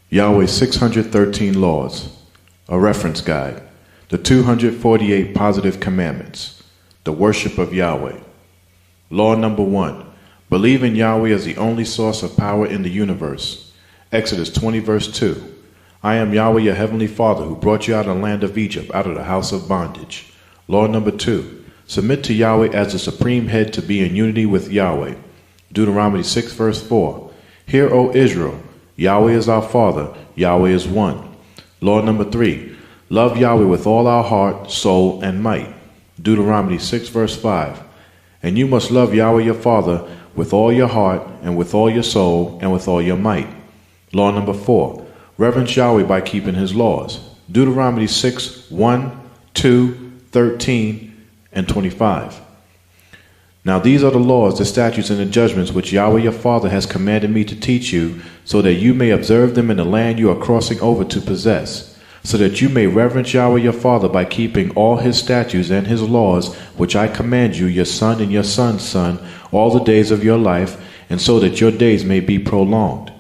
Yahweh's 613 Laws, a reference guide, the 248 positive commandments, the worship of Yahweh. Law number 1, believe in Yahweh as the only source of power in the universe. Exodus 20 verse 2, I am Yahweh your heavenly Father who brought you out of the land of Egypt, out of the house of bondage. Law number 2, submit to Yahweh as the supreme head to be in unity with Yahweh. Deuteronomy 6 verse 4, Hear, O Israel, Yahweh is our Father, Yahweh is one. Law number 3, love Yahweh with all our heart, soul, and might. Deuteronomy 6 verse 5, and you must love Yahweh your Father with all your heart, and with all your soul, and with all your might. Law number 4, reverence Yahweh by keeping his laws. Deuteronomy 6, 1, 2, 13, and 25. Now these are the laws, the statutes, and the judgments which Yahweh your Father has commanded me to teach you, so that you may observe them in the land you are crossing over to possess, so that you may reverence Yahweh your Father by keeping all his statutes and his laws, which I command you, your son and your son's son, all the days of your life, and so that your days may be prolonged.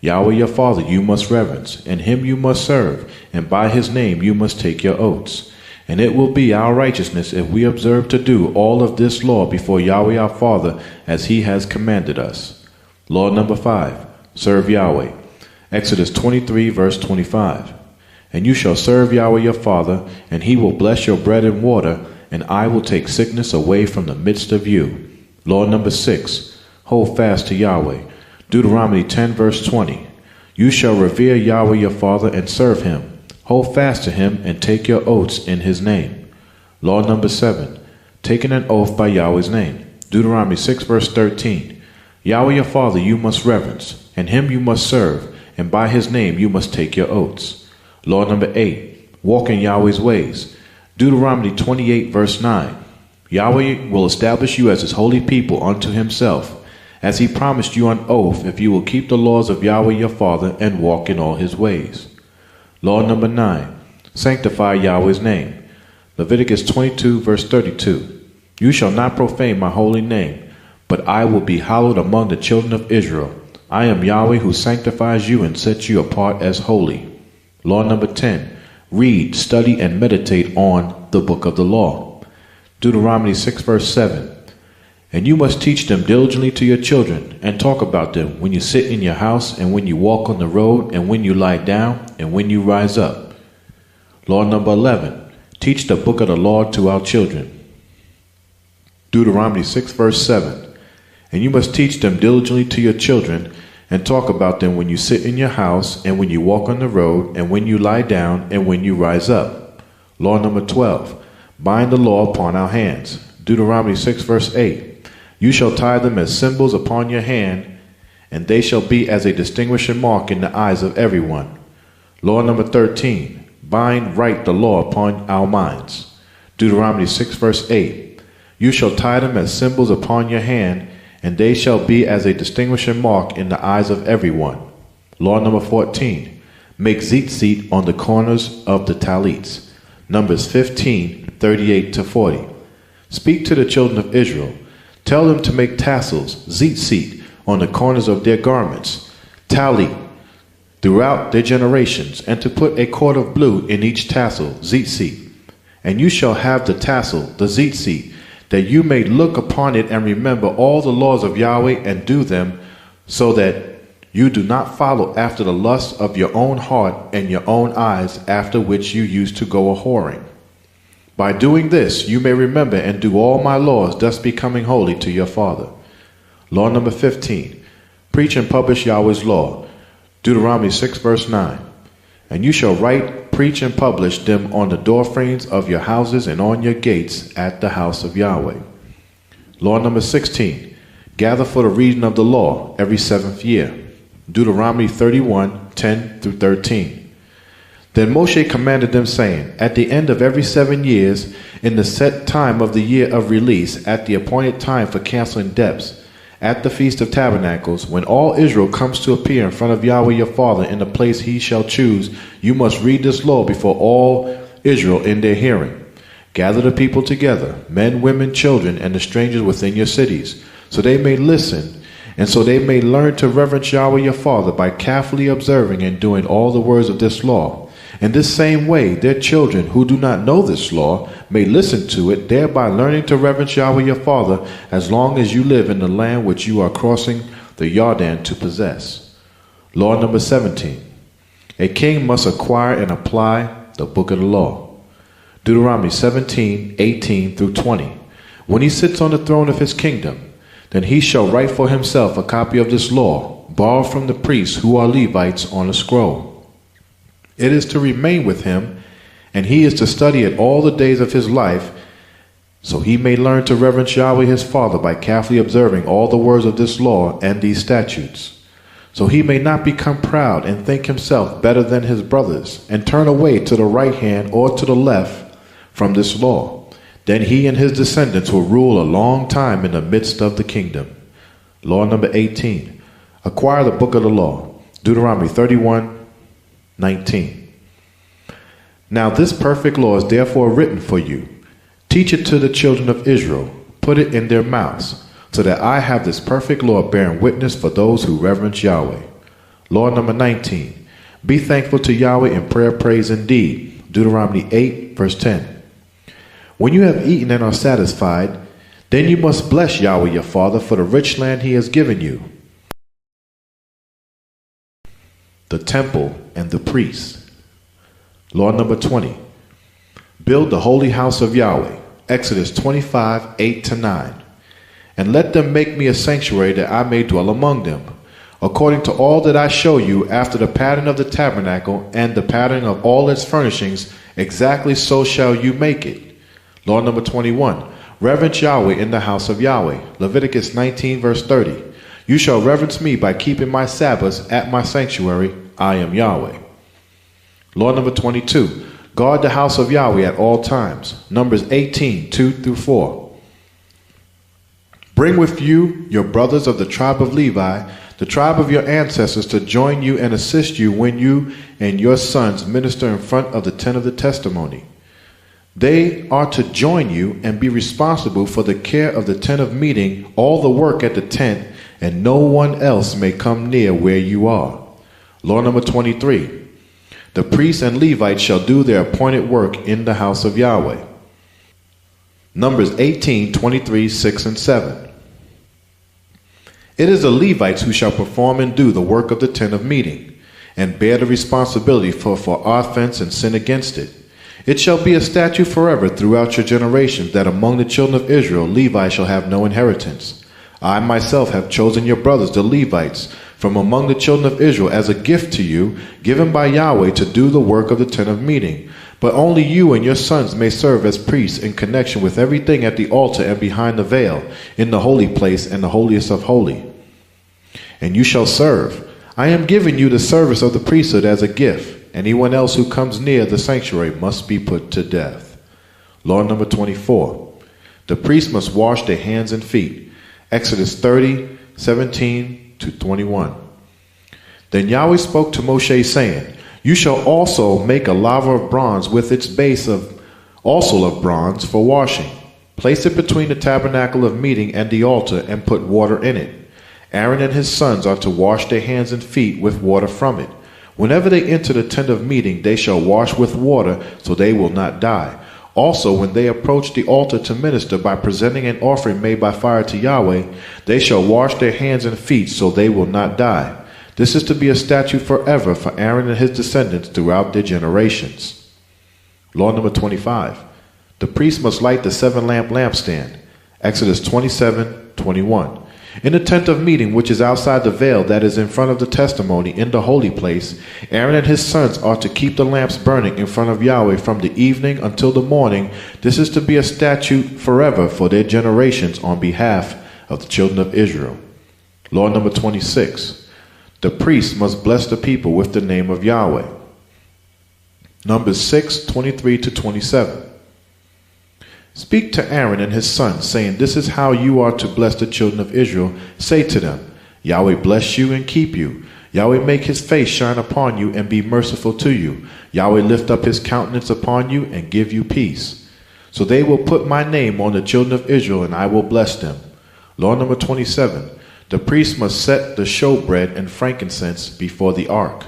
Yahweh your Father you must reverence, and him you must serve, and by his name you must take your oaths. And it will be our righteousness if we observe to do all of this law before Yahweh our Father as he has commanded us. Law number 5, serve Yahweh. Exodus 23 verse 25. And you shall serve Yahweh your Father, and he will bless your bread and water, and I will take sickness away from the midst of you. Law number 6, hold fast to Yahweh. Deuteronomy 10 verse 20. You shall revere Yahweh your Father and serve him. Hold fast to him and take your oaths in his name. Law number 7, taking an oath by Yahweh's name. Deuteronomy 6 verse 13. Yahweh your Father you must reverence, and him you must serve, and by his name you must take your oaths. Law number 8, walk in Yahweh's ways. Deuteronomy 28 verse 9. Yahweh will establish you as his holy people unto himself, as he promised you on oath, if you will keep the laws of Yahweh your Father and walk in all his ways. Law number 9, sanctify Yahweh's name. Leviticus 22 verse 32. You shall not profane my holy name, but I will be hallowed among the children of Israel. I am Yahweh who sanctifies you and sets you apart as holy. Law number 10, read, study, and meditate on the book of the law. Deuteronomy 6 verse 7. And you must teach them diligently to your children, and talk about them when you sit in your house, and when you walk on the road, and when you lie down, and when you rise up. Law number 11, teach the book of the law to our children. Deuteronomy 6 verse 7. And you must teach them diligently to your children, and talk about them when you sit in your house, and when you walk on the road, and when you lie down, and when you rise up. Law number 12, bind the law upon our hands. Deuteronomy 6 verse 8. You shall tie them as symbols upon your hand, and they shall be as a distinguishing mark in the eyes of everyone. Law number 13, write the law upon our minds. Deuteronomy 6 verse 8. You shall tie them as symbols upon your hand, and they shall be as a distinguishing mark in the eyes of everyone. Law number 14, make tzitzit on the corners of the talits. Numbers 15, 38 to 40. Speak to the children of Israel. Tell them to make tassels, tzitzit, on the corners of their garments, talit, throughout their generations, and to put a cord of blue in each tassel, tzitzit. And you shall have the tassel, the tzitzit, that you may look upon it and remember all the laws of Yahweh and do them, so that you do not follow after the lust of your own heart and your own eyes, after which you used to go a-whoring. By doing this, you may remember and do all my laws, thus becoming holy to your Father. Law number 15, preach and publish Yahweh's law. Deuteronomy 6 verse 9. And you shall write, preach, and publish them on the doorframes of your houses and on your gates at the house of Yahweh. Law number 16, gather for the reading of the law every 7th year. Deuteronomy 31, 10 through 13. Then Moshe commanded them, saying, at the end of every 7 years, in the set time of the year of release, at the appointed time for canceling debts, at the Feast of Tabernacles, when all Israel comes to appear in front of Yahweh your Father in the place he shall choose, you must read this law before all Israel in their hearing. Gather the people together, men, women, children, and the strangers within your cities, so they may listen and so they may learn to reverence Yahweh your Father by carefully observing and doing all the words of this law. In this same way, their children who do not know this law may listen to it, thereby learning to reverence Yahweh your Father as long as you live in the land which you are crossing the Jordan to possess. Law number 17. A king must acquire and apply the book of the law. Deuteronomy 17:18 through 20. When he sits on the throne of his kingdom, then he shall write for himself a copy of this law, borrowed from the priests who are Levites, on a scroll. It is to remain with him, and he is to study it all the days of his life, so he may learn to reverence Yahweh his Father by carefully observing all the words of this law and these statutes, so he may not become proud and think himself better than his brothers, and turn away to the right hand or to the left from this law. Then he and his descendants will rule a long time in the midst of the kingdom. Law number 18. Acquire the book of the law. Deuteronomy 31:19. Now this perfect law is therefore written for you. Teach it to the children of Israel. Put it in their mouths, so that I have this perfect law bearing witness for those who reverence Yahweh. Law number 19. Be thankful to Yahweh in prayer, praise, and deed. Deuteronomy 8:10. When you have eaten and are satisfied, then you must bless Yahweh your Father for the rich land he has given you. The temple and the priests. Law number 20. Build the holy house of Yahweh. Exodus 25:8-9. And let them make me a sanctuary that I may dwell among them, according to all that I show you, after the pattern of the tabernacle and the pattern of all its furnishings, exactly so shall you make it. Law number 21. Reverence Yahweh in the house of Yahweh. Leviticus 19:30. You shall reverence me by keeping my Sabbaths at my sanctuary. I am Yahweh. Law number 22. Guard the house of Yahweh at all times. Numbers 18:2-4. Bring with you your brothers of the tribe of Levi, the tribe of your ancestors, to join you and assist you when you and your sons minister in front of the tent of the testimony. They are to join you and be responsible for the care of the tent of meeting, all the work at the tent, and no one else may come near where you are. Law number 23. The priests and Levites shall do their appointed work in the house of Yahweh. Numbers 18:23-6-7. It is the Levites who shall perform and do the work of the tent of meeting, and bear the responsibility for offense and sin against it. It shall be a statute forever throughout your generations that among the children of Israel Levi shall have no inheritance. I myself have chosen your brothers, the Levites, from among the children of Israel as a gift to you, given by Yahweh to do the work of the tent of meeting. But only you and your sons may serve as priests in connection with everything at the altar and behind the veil, in the holy place and the holiest of holy. And you shall serve. I am giving you the service of the priesthood as a gift. Anyone else who comes near the sanctuary must be put to death. Law number 24. The priest must wash their hands and feet. Exodus 30:17-21. Then Yahweh spoke to Moshe, saying, You shall also make a laver of bronze with its base also of bronze for washing. Place it between the tabernacle of meeting and the altar, and put water in it. Aaron and his sons are to wash their hands and feet with water from it. Whenever they enter the tent of meeting, they shall wash with water, so they will not die. Also, when they approach the altar to minister by presenting an offering made by fire to Yahweh, they shall wash their hands and feet, so they will not die. This is to be a statute forever for Aaron and his descendants throughout their generations. Law number 25. The priest must light the 7-lamp lampstand. Exodus 27:21. In the tent of meeting, which is outside the veil that is in front of the testimony in the holy place, Aaron and his sons are to keep the lamps burning in front of Yahweh from the evening until the morning. This is to be a statute forever for their generations on behalf of the children of Israel. Law number 26. The priest must bless the people with the name of Yahweh. Numbers 6:23-27. Speak to Aaron and his sons, saying, This is how you are to bless the children of Israel. Say to them, Yahweh bless you and keep you. Yahweh make his face shine upon you and be merciful to you. Yahweh lift up his countenance upon you and give you peace. So they will put my name on the children of Israel, and I will bless them. Law number 27. The priest must set the showbread and frankincense before the ark.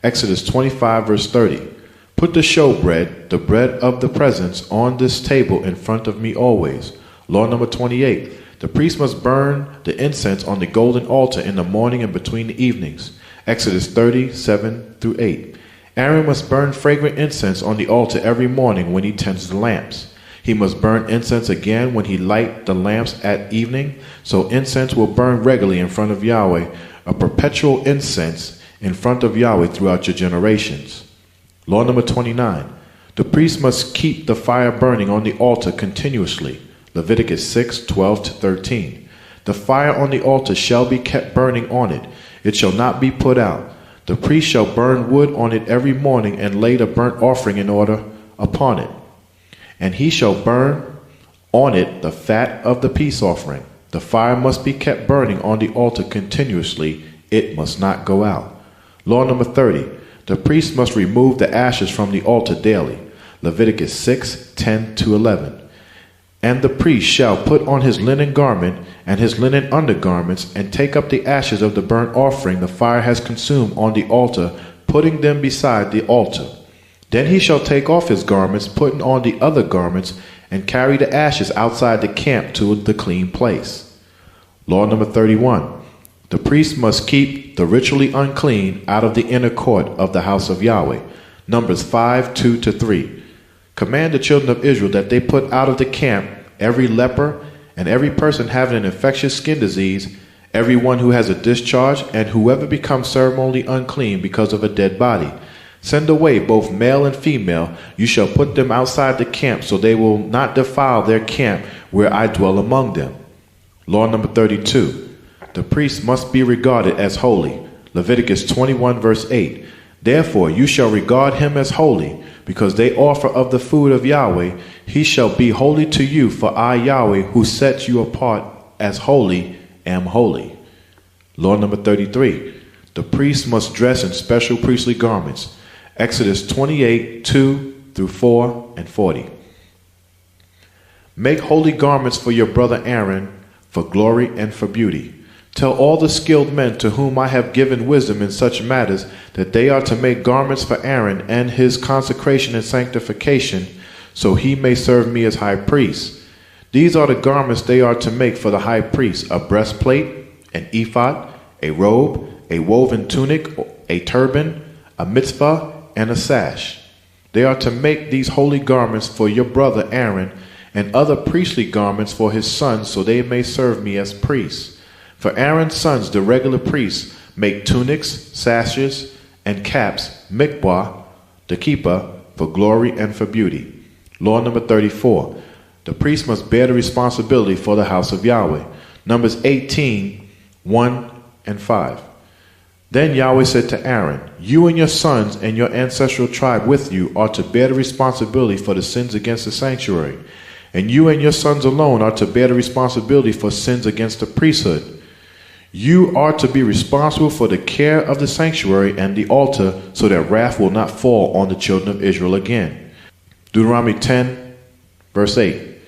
Exodus 25 verse 30. Put the showbread, the bread of the presence, on this table in front of me always. Law number 28. The priest must burn the incense on the golden altar in the morning and between the evenings. Exodus 30:7 through 8. Aaron must burn fragrant incense on the altar every morning when he tends the lamps. He must burn incense again when he light the lamps at evening, so incense will burn regularly in front of Yahweh, a perpetual incense in front of Yahweh throughout your generations. Law number 29. The priest must keep the fire burning on the altar continuously. Leviticus 6:12 to 13. The fire on the altar shall be kept burning on it. It shall not be put out. The priest shall burn wood on it every morning and lay the burnt offering in order upon it. And he shall burn on it the fat of the peace offering. The fire must be kept burning on the altar continuously. It must not go out. Law number 30. The priest must remove the ashes from the altar daily. Leviticus 6:10 to 11. And the priest shall put on his linen garment and his linen undergarments, and take up the ashes of the burnt offering the fire has consumed on the altar, putting them beside the altar. Then he shall take off his garments, putting on the other garments, and carry the ashes outside the camp to the clean place. Law number 31. The priest must keep the ritually unclean out of the inner court of the house of Yahweh. Numbers 5:2 to 3. Command the children of Israel that they put out of the camp every leper and every person having an infectious skin disease, everyone who has a discharge, and whoever becomes ceremonially unclean because of a dead body. Send away both male and female. You shall put them outside the camp, so they will not defile their camp where I dwell among them. Law number 32. The priest must be regarded as holy. Leviticus 21 verse 8. Therefore you shall regard him as holy, because they offer of the food of Yahweh. He shall be holy to you, for I, Yahweh, who sets you apart as holy, am holy. Law number 33. The priest must dress in special priestly garments. Exodus 28:2 through 4 and 40. Make holy garments for your brother Aaron, for glory and for beauty. Tell all the skilled men to whom I have given wisdom in such matters that they are to make garments for Aaron and his consecration and sanctification, so he may serve me as high priest. These are the garments they are to make for the high priest: a breastplate, an ephod, a robe, a woven tunic, a turban, a mitzvah, and a sash. They are to make these holy garments for your brother Aaron, and other priestly garments for his sons, so they may serve me as priests. For Aaron's sons, the regular priests, make tunics, sashes, and caps, mikvah, the kippah, for glory and for beauty. Law number 34. The priest must bear the responsibility for the house of Yahweh. Numbers 18:1 and 5. Then Yahweh said to Aaron, you and your sons and your ancestral tribe with you are to bear the responsibility for the sins against the sanctuary, and you and your sons alone are to bear the responsibility for sins against the priesthood. You are to be responsible for the care of the sanctuary and the altar, so that wrath will not fall on the children of Israel again. Deuteronomy 10, verse 8.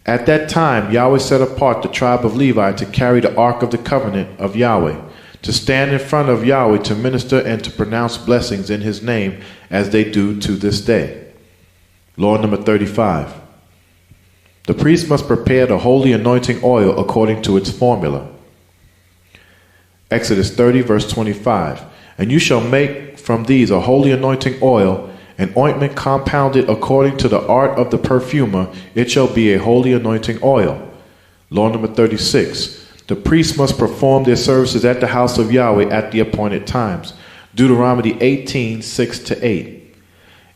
At that time Yahweh set apart the tribe of Levi to carry the ark of the covenant of Yahweh, to stand in front of Yahweh to minister and to pronounce blessings in his name, as they do to this day. Law number 35. The priest must prepare the holy anointing oil according to its formula. Exodus 30 verse 25. And you shall make from these a holy anointing oil, an ointment compounded according to the art of the perfumer. It shall be a holy anointing oil. Law number 36. The priests must perform their services at the house of Yahweh at the appointed times. Deuteronomy 18:6 to 8.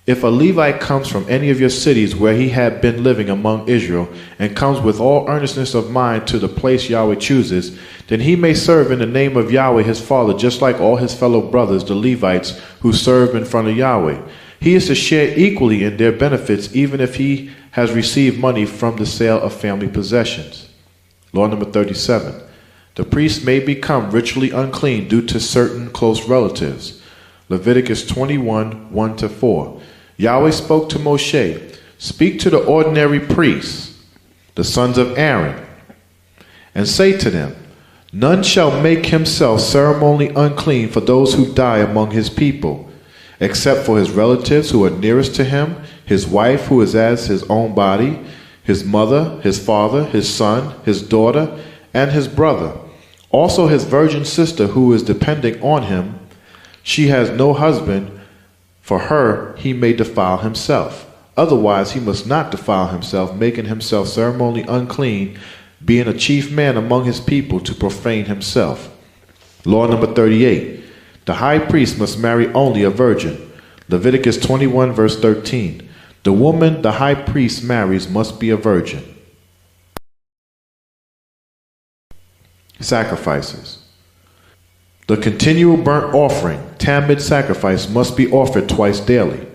If a Levite comes from any of your cities where he had been living among Israel, and comes with all earnestness of mind to the place Yahweh chooses, then he may serve in the name of Yahweh his father, just like all his fellow brothers, the Levites, who serve in front of Yahweh. He is to share equally in their benefits, even if he has received money from the sale of family possessions. Law number 37. The priest may become ritually unclean due to certain close relatives. Leviticus 21:1 to 4. Yahweh spoke to Moshe, speak to the ordinary priests, the sons of Aaron, and say to them, None shall make himself ceremonially unclean for those who die among his people, except for his relatives who are nearest to him, his wife who is as his own body, his mother, his father, his son, his daughter, and his brother. Also his virgin sister who is depending on him, she has no husband, for her he may defile himself. Otherwise he must not defile himself, making himself ceremonially unclean, being a chief man among his people to profane himself. Law number 38. The high priest must marry only a virgin. Leviticus 21 verse 13. The woman the high priest marries must be a virgin. Sacrifices. The continual burnt offering, tamid sacrifice, must be offered twice daily.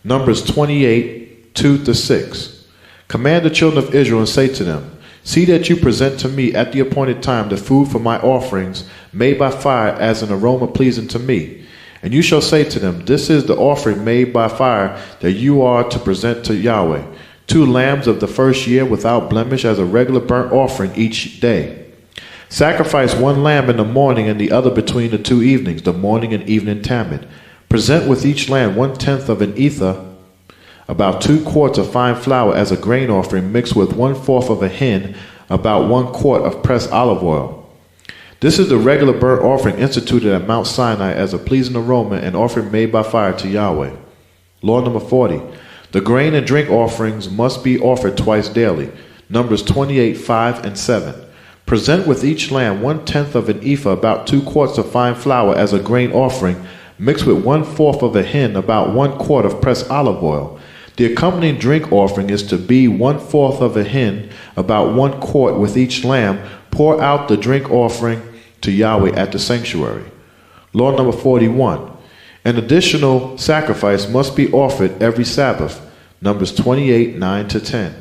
Numbers 28, 2-6. Command the children of Israel and say to them, see that you present to me at the appointed time the food for my offerings made by fire as an aroma pleasing to me. And you shall say to them, this is the offering made by fire that you are to present to Yahweh. 2 lambs of the first year without blemish as a regular burnt offering each day. Sacrifice 1 lamb in the morning and the other between the 2 evenings, the morning and evening tamid. Present with each lamb 1/10 of an ephah, about 2 quarts of fine flour as a grain offering, mixed with 1/4 of a hin, about 1 quart of pressed olive oil. This is the regular burnt offering instituted at Mount Sinai as a pleasing aroma, and offering made by fire to Yahweh. Law number 40. The grain and drink offerings must be offered twice daily. Numbers 28, 5 and 7. Present with each lamb 1/10 of an ephah, about 2 quarts of fine flour as a grain offering, mixed with 1/4 of a hin, about 1 quart of pressed olive oil. The accompanying drink offering is to be 1/4 of a hin, about 1 quart with each lamb. Pour out the drink offering to Yahweh at the sanctuary. Law number 41. An additional sacrifice must be offered every Sabbath. Numbers 28, 9-10.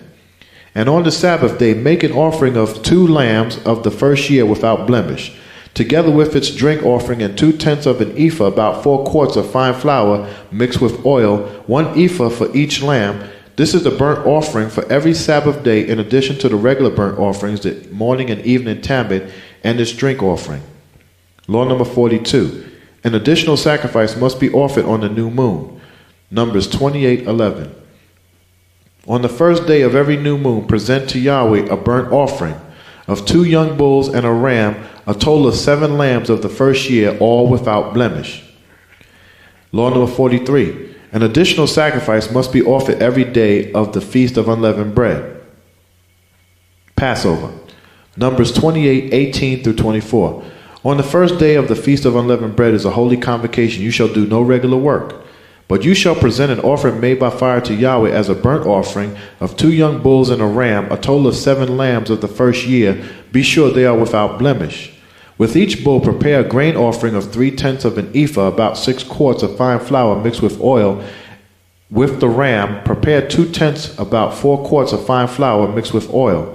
And on the Sabbath day, make an offering of 2 lambs of the first year without blemish, together with its drink offering, and 2/10 of an ephah, about 4 quarts of fine flour mixed with oil, 1 ephah for each lamb. This is the burnt offering for every Sabbath day, in addition to the regular burnt offerings, the morning and evening tamid, and its drink offering. Law number 42. An additional sacrifice must be offered on the new moon. Numbers 28, 11. On the first day of every new moon, present to Yahweh a burnt offering of 2 young bulls and a ram, a total of 7 lambs of the first year, all without blemish. Law number 43. An additional sacrifice must be offered every day of the Feast of Unleavened Bread. Passover. Numbers 28, 18-24. On the first day of the Feast of Unleavened Bread is a holy convocation. You shall do no regular work. But you shall present an offering made by fire to Yahweh as a burnt offering of 2 young bulls and a ram, a total of 7 lambs of the first year. Be sure they are without blemish. With each bull, prepare a grain offering of 3/10 of an ephah, about 6 quarts of fine flour mixed with oil. With the ram, prepare 2/10, about 4 quarts of fine flour mixed with oil.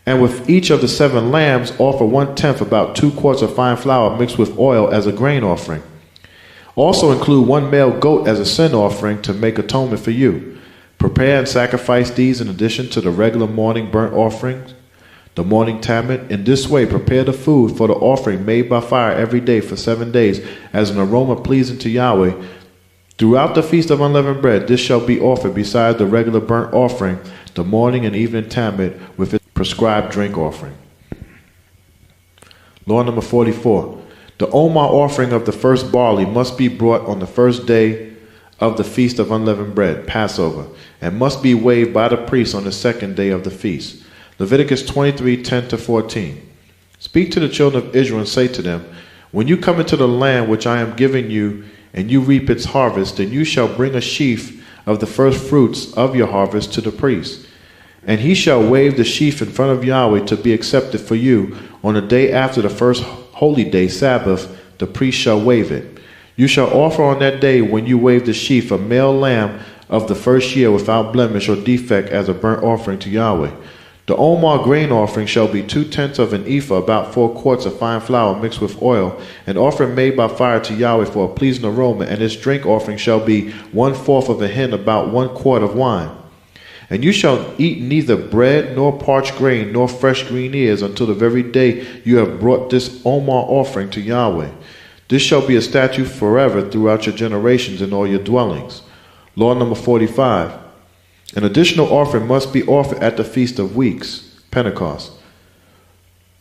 And with each of the 7 lambs, offer 1/10, about 2 quarts of fine flour mixed with oil as a grain offering. Also include 1 male goat as a sin offering to make atonement for you. Prepare and sacrifice these in addition to the regular morning burnt offerings, the morning tamid. In this way, prepare the food for the offering made by fire every day for 7 days as an aroma pleasing to Yahweh. Throughout the Feast of Unleavened Bread, this shall be offered beside the regular burnt offering, the morning and evening tamid, with its prescribed drink offering. Law number 44. The Omar offering of the first barley must be brought on the first day of the Feast of Unleavened Bread, Passover, and must be waved by the priest on the second day of the feast. Leviticus 23, 10-14. Speak to the children of Israel and say to them, when you come into the land which I am giving you, and you reap its harvest, then you shall bring a sheaf of the first fruits of your harvest to the priest. And he shall wave the sheaf in front of Yahweh to be accepted for you. On the day after the first holy day, Sabbath, the priest shall wave it. You shall offer on that day, when you wave the sheaf, a male lamb of the first year without blemish or defect as a burnt offering to Yahweh. The Omar grain offering shall be 2/10 of an ephah, about 4 quarts of fine flour mixed with oil, an offering made by fire to Yahweh for a pleasing aroma, and its drink offering shall be 1/4 of a hin, about 1 quart of wine. And you shall eat neither bread, nor parched grain, nor fresh green ears, until the very day you have brought this Omar offering to Yahweh. This shall be a statute forever throughout your generations in all your dwellings. Law number 45. An additional offering must be offered at the Feast of Weeks, Pentecost.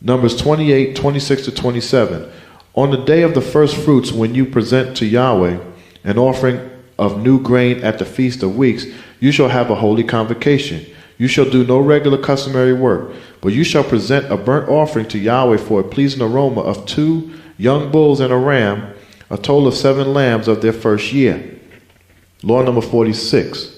Numbers 28, 26 to 27. On the day of the first fruits, when you present to Yahweh an offering of new grain at the Feast of Weeks, you shall have a holy convocation. You shall do no regular customary work, but you shall present a burnt offering to Yahweh for a pleasing aroma of 2 young bulls and a ram, a total of 7 lambs of their first year. Law number 46.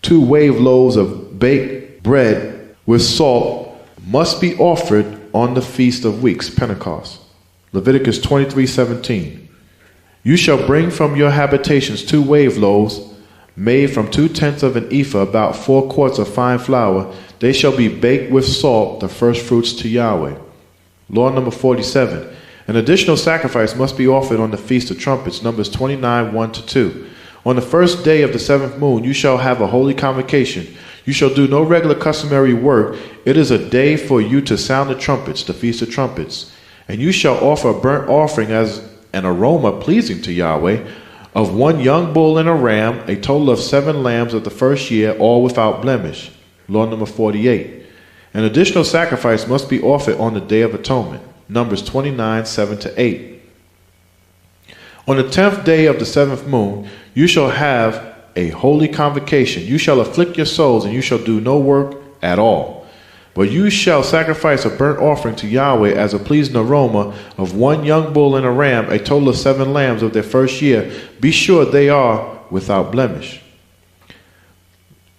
2 wave loaves of baked bread with salt must be offered on the Feast of Weeks, Pentecost. Leviticus 23:17. You shall bring from your habitations 2 wave loaves, made from 2/10 of an ephah, about 4 quarts of fine flour. They shall be baked with salt, the first fruits to Yahweh. Law number 47. An additional sacrifice must be offered on the Feast of Trumpets, Numbers 29, 1 to 2. On the first day of the 7th moon, you shall have a holy convocation. You shall do no regular customary work. It is a day for you to sound the trumpets, the Feast of Trumpets. And you shall offer a burnt offering as an aroma pleasing to Yahweh of 1 young bull and a ram, a total of 7 lambs of the first year, all without blemish. Law number 48. An additional sacrifice must be offered on the Day of Atonement. Numbers 29, 7 to 8. On the 10th day of the 7th moon, you shall have a holy convocation. You shall afflict your souls, and you shall do no work at all. But you shall sacrifice a burnt offering to Yahweh as a pleasing aroma of 1 young bull and a ram, a total of 7 lambs of their first year. Be sure they are without blemish.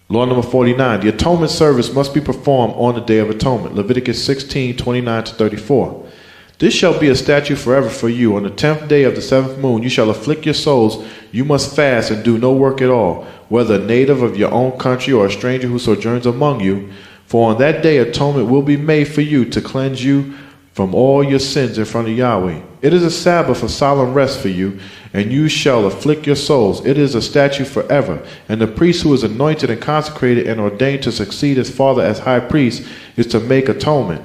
Law number 49. The atonement service must be performed on the Day of Atonement. Leviticus 16, 29 to 34. This shall be a statute forever for you. On the 10th day of the 7th moon, you shall afflict your souls. You must fast and do no work at all, whether a native of your own country or a stranger who sojourns among you. For on that day atonement will be made for you to cleanse you from all your sins in front of Yahweh. It is a Sabbath of solemn rest for you, and you shall afflict your souls. It is a statute forever. And the priest who is anointed and consecrated and ordained to succeed his father as high priest is to make atonement.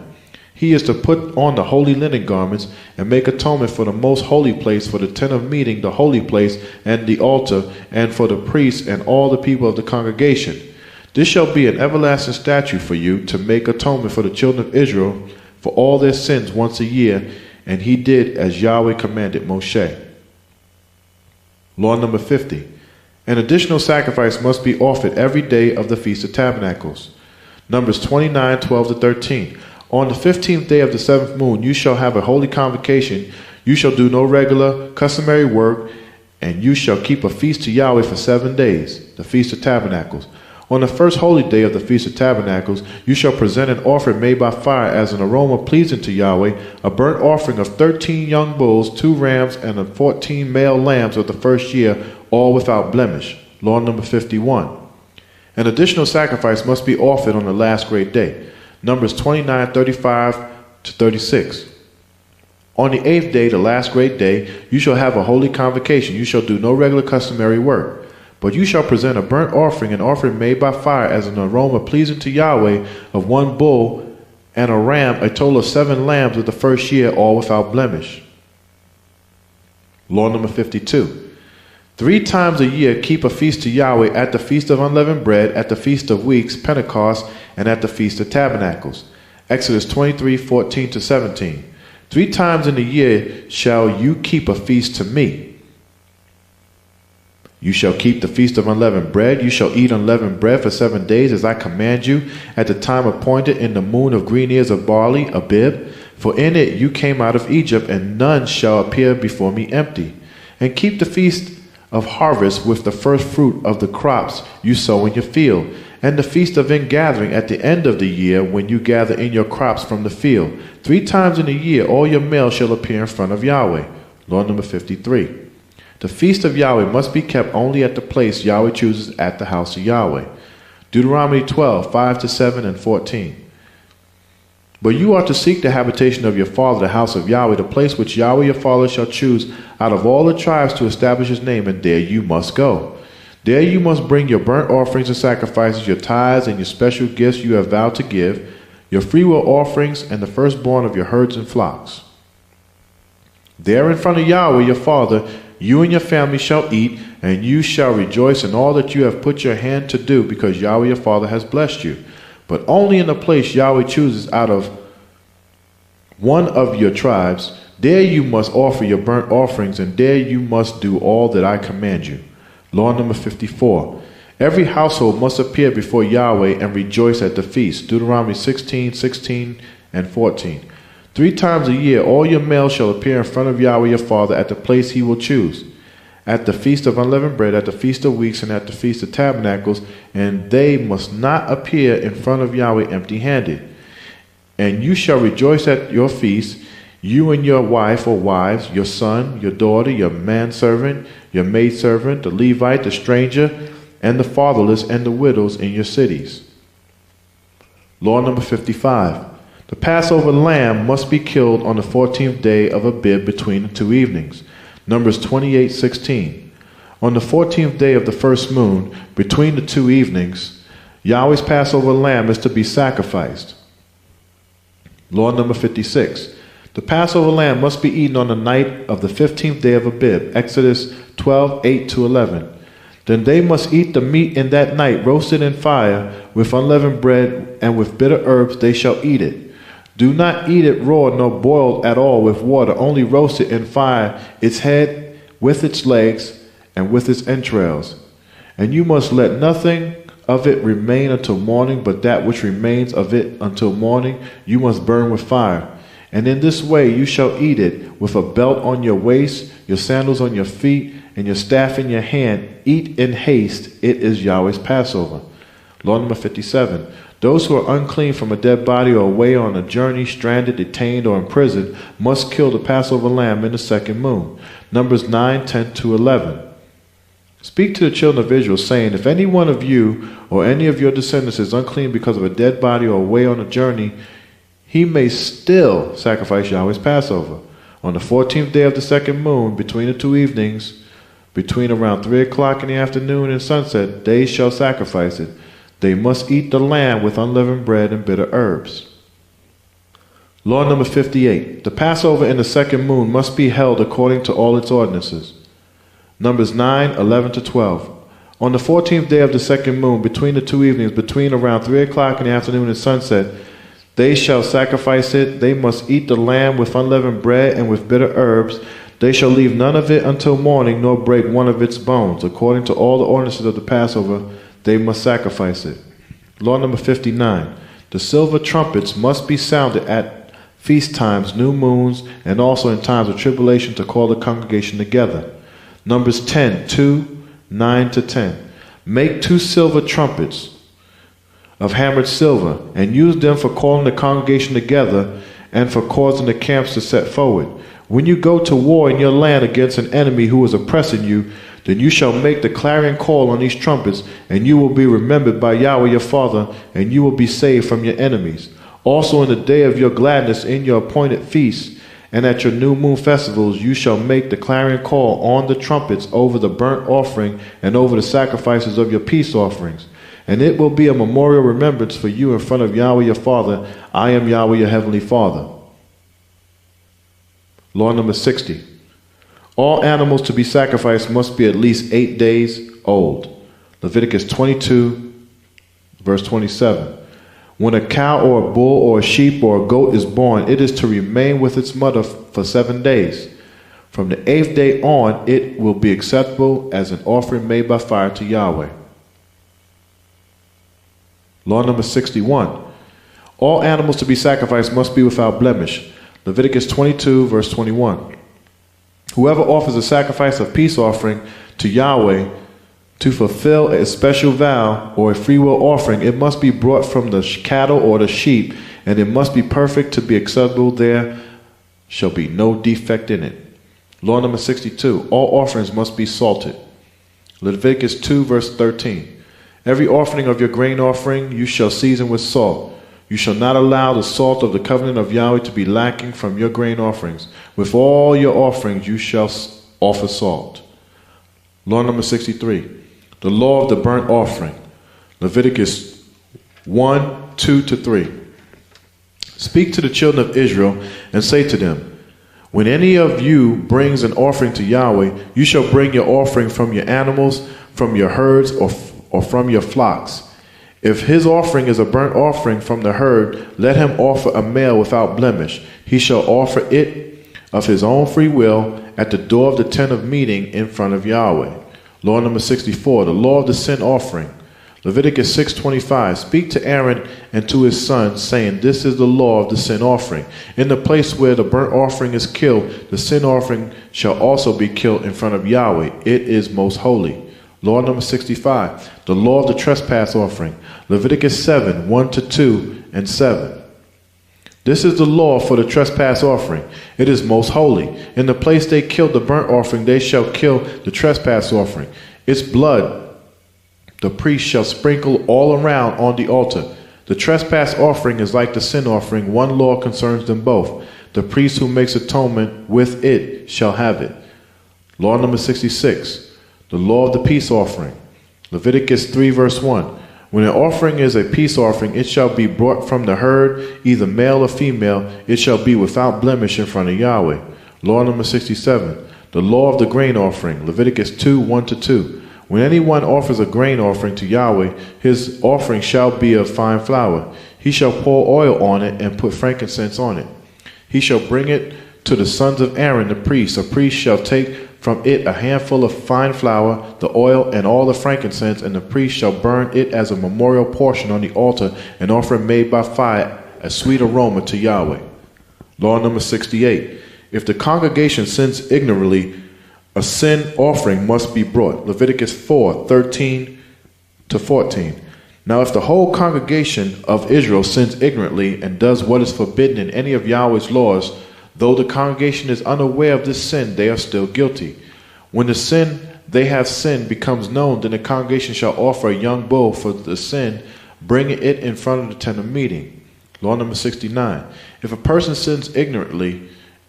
He is to put on the holy linen garments and make atonement for the most holy place, for the tent of meeting, the holy place, and the altar, and for the priests and all the people of the congregation. This shall be an everlasting statute for you, to make atonement for the children of Israel for all their sins once a year. And he did as Yahweh commanded Moshe. Law number 50. An additional sacrifice must be offered every day of the Feast of Tabernacles. Numbers 29, 12 to 13. On the 15th day of the 7th moon, you shall have a holy convocation. You shall do no regular, customary work, and you shall keep a feast to Yahweh for 7 days, the Feast of Tabernacles. On the first holy day of the Feast of Tabernacles, you shall present an offering made by fire as an aroma pleasing to Yahweh, a burnt offering of 13 young bulls, 2 rams, and 14 male lambs of the first year, all without blemish. Law number 51. An additional sacrifice must be offered on the last great day. Numbers 29, 35 to 36. On the 8th day, the last great day, you shall have a holy convocation. You shall do no regular customary work. But you shall present a burnt offering, an offering made by fire as an aroma pleasing to Yahweh of 1 bull and a ram, a total of 7 lambs of the first year, all without blemish. Law number 52. 3 times a year keep a feast to Yahweh at the Feast of Unleavened Bread, at the Feast of Weeks, Pentecost, and at the Feast of Tabernacles. Exodus 23, 14 to 17. 3 times in a year shall you keep a feast to me. You shall keep the Feast of Unleavened Bread. You shall eat unleavened bread for 7 days, as I command you, at the time appointed in the moon of green ears of barley, Abib. For in it you came out of Egypt, and none shall appear before me empty. And keep the Feast of Harvest with the first fruit of the crops you sow in your field, and the Feast of Ingathering at the end of the year, when you gather in your crops from the field. 3 times in a year all your males shall appear in front of Yahweh. Law number 53. The feast of Yahweh must be kept only at the place Yahweh chooses at the house of Yahweh. Deuteronomy 12, 5 to 7 and 14. But you are to seek the habitation of your father, the house of Yahweh, the place which Yahweh your father shall choose out of all the tribes to establish his name, and there you must go. There you must bring your burnt offerings and sacrifices, your tithes and your special gifts you have vowed to give, your freewill offerings, and the firstborn of your herds and flocks. There in front of Yahweh your Father, you and your family shall eat, and you shall rejoice in all that you have put your hand to do, because Yahweh your Father has blessed you. But only in the place Yahweh chooses out of one of your tribes, there you must offer your burnt offerings, and there you must do all that I command you. Law number 54. Every household must appear before Yahweh and rejoice at the feast. Deuteronomy 16:16 and 14. 3 times a year all your males shall appear in front of Yahweh your Father at the place he will choose, at the feast of unleavened bread, at the feast of weeks, and at the feast of tabernacles, and they must not appear in front of Yahweh empty-handed. And you shall rejoice at your feast, you and your wife or wives, your son, your daughter, your manservant, your maidservant, the Levite, the stranger, and the fatherless and the widows in your cities. Law number 55. The Passover lamb must be killed on the 14th day of Abib between the 2 evenings. Numbers 28:16. On the 14th day of the first moon, between the 2 evenings, Yahweh's Passover lamb is to be sacrificed. Law number 56. The Passover lamb must be eaten on the night of the 15th day of Abib. Exodus 12:8-11. Then they must eat the meat in that night, roasted in fire, with unleavened bread, and with bitter herbs they shall eat it. Do not eat it raw nor boiled at all with water, only roast it in fire, its head with its legs and with its entrails. And you must let nothing of it remain until morning, but that which remains of it until morning you must burn with fire. And in this way you shall eat it, with a belt on your waist, your sandals on your feet, and your staff in your hand. Eat in haste, it is Yahweh's Passover. Law number 57. Those who are unclean from a dead body or away on a journey, stranded, detained, or imprisoned, must kill the Passover lamb in the second moon. Numbers 9:10-11. Speak to the children of Israel, saying, if any one of you or any of your descendants is unclean because of a dead body or away on a journey, he may still sacrifice Yahweh's Passover. On the 14th day of the second moon, between the 2 evenings, between around 3 o'clock in the afternoon and sunset, they shall sacrifice it. They must eat the lamb with unleavened bread and bitter herbs. Law number 58. The Passover in the second moon must be held according to all its ordinances. Numbers 9:11-12. On the 14th day of the second moon, between the 2 evenings, between around 3 o'clock in the afternoon and sunset, they shall sacrifice it. They must eat the lamb with unleavened bread and with bitter herbs. They shall leave none of it until morning, nor break one of its bones. According to all the ordinances of the Passover, they must sacrifice it. Law number 59. The silver trumpets must be sounded at feast times, new moons, and also in times of tribulation to call the congregation together. Numbers 10:9-10. Make 2 silver trumpets of hammered silver, and use them for calling the congregation together and for causing the camps to set forward. When you go to war in your land against an enemy who is oppressing you, then you shall make the clarion call on these trumpets, and you will be remembered by Yahweh your Father, and you will be saved from your enemies. Also in the day of your gladness in your appointed feasts, and at your new moon festivals, you shall make the clarion call on the trumpets over the burnt offering and over the sacrifices of your peace offerings. And it will be a memorial remembrance for you in front of Yahweh your Father. I am Yahweh your Heavenly Father. Law number 60. All animals to be sacrificed must be at least 8 days old. Leviticus 22:27. When a cow or a bull or a sheep or a goat is born, it is to remain with its mother for 7 days. From the 8th day on, it will be acceptable as an offering made by fire to Yahweh. Law number 61. All animals to be sacrificed must be without blemish. Leviticus 22:21. Whoever offers a sacrifice of peace offering to Yahweh to fulfill a special vow or a freewill offering, it must be brought from the cattle or the sheep, and it must be perfect to be acceptable. There shall be no defect in it. Law number 62. All offerings must be salted. Leviticus 2:13. Every offering of your grain offering you shall season with salt. You shall not allow the salt of the covenant of Yahweh to be lacking from your grain offerings. With all your offerings you shall offer salt. Law number 63. The law of the burnt offering. Leviticus 1:2-3. Speak to the children of Israel and say to them, when any of you brings an offering to Yahweh, you shall bring your offering from your animals, from your herds, or from your flocks. If his offering is a burnt offering from the herd, let him offer a male without blemish. He shall offer it of his own free will at the door of the tent of meeting in front of Yahweh. Law number 64, the law of the sin offering. Leviticus 6:25, speak to Aaron and to his sons, saying, this is the law of the sin offering. In the place where the burnt offering is killed, the sin offering shall also be killed in front of Yahweh. It is most holy. Law number 65, the law of the trespass offering. Leviticus 7:1-2 and 7. This is the law for the trespass offering. It is most holy. In the place they killed the burnt offering, they shall kill the trespass offering. Its blood the priest shall sprinkle all around on the altar. The trespass offering is like the sin offering. One law concerns them both. The priest who makes atonement with it shall have it. Law number 66, the law of the peace offering. Leviticus 3:1. When an offering is a peace offering, it shall be brought from the herd, either male or female. It shall be without blemish in front of Yahweh. Law number 67, the law of the grain offering. Leviticus 2:1-2. When anyone offers a grain offering to Yahweh, his offering shall be of fine flour. He shall pour oil on it and put frankincense on it. He shall bring it to the sons of Aaron the priest. A priest shall take from it a handful of fine flour, the oil, and all the frankincense, and the priest shall burn it as a memorial portion on the altar, an offering made by fire, a sweet aroma to Yahweh. Law number 68. If the congregation sins ignorantly, a sin offering must be brought. Leviticus 4:13-14. Now if the whole congregation of Israel sins ignorantly and does what is forbidden in any of Yahweh's laws, though the congregation is unaware of this sin, they are still guilty. When the sin they have sinned becomes known, then the congregation shall offer a young bull for the sin, bringing it in front of the tent of meeting. Law number 69. If a person sins ignorantly,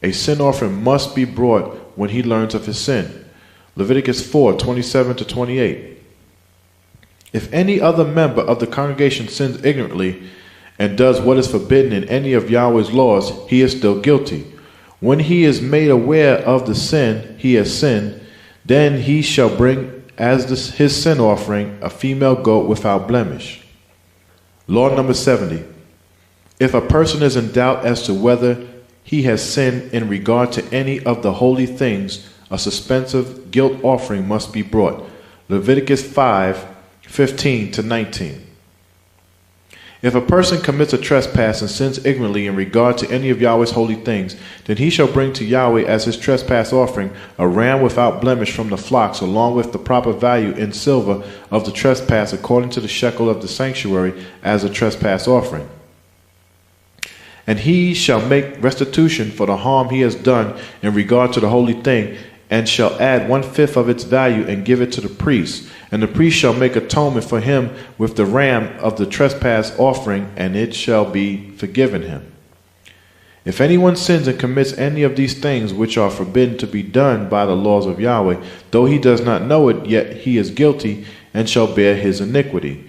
a sin offering must be brought when he learns of his sin. Leviticus 4:27-28. If any other member of the congregation sins ignorantly and does what is forbidden in any of Yahweh's laws, he is still guilty. When he is made aware of the sin he has sinned, then he shall bring as his sin offering a female goat without blemish. Law number 70. If a person is in doubt as to whether he has sinned in regard to any of the holy things, a suspensive guilt offering must be brought. Leviticus 5:15-19. If a person commits a trespass and sins ignorantly in regard to any of Yahweh's holy things, then he shall bring to Yahweh as his trespass offering a ram without blemish from the flocks, along with the proper value in silver of the trespass according to the shekel of the sanctuary as a trespass offering. And he shall make restitution for the harm he has done in regard to the holy thing, and shall add 1/5 of its value and give it to the priest. And the priest shall make atonement for him with the ram of the trespass offering, and it shall be forgiven him. If anyone sins and commits any of these things which are forbidden to be done by the laws of Yahweh, though he does not know it, yet he is guilty and shall bear his iniquity.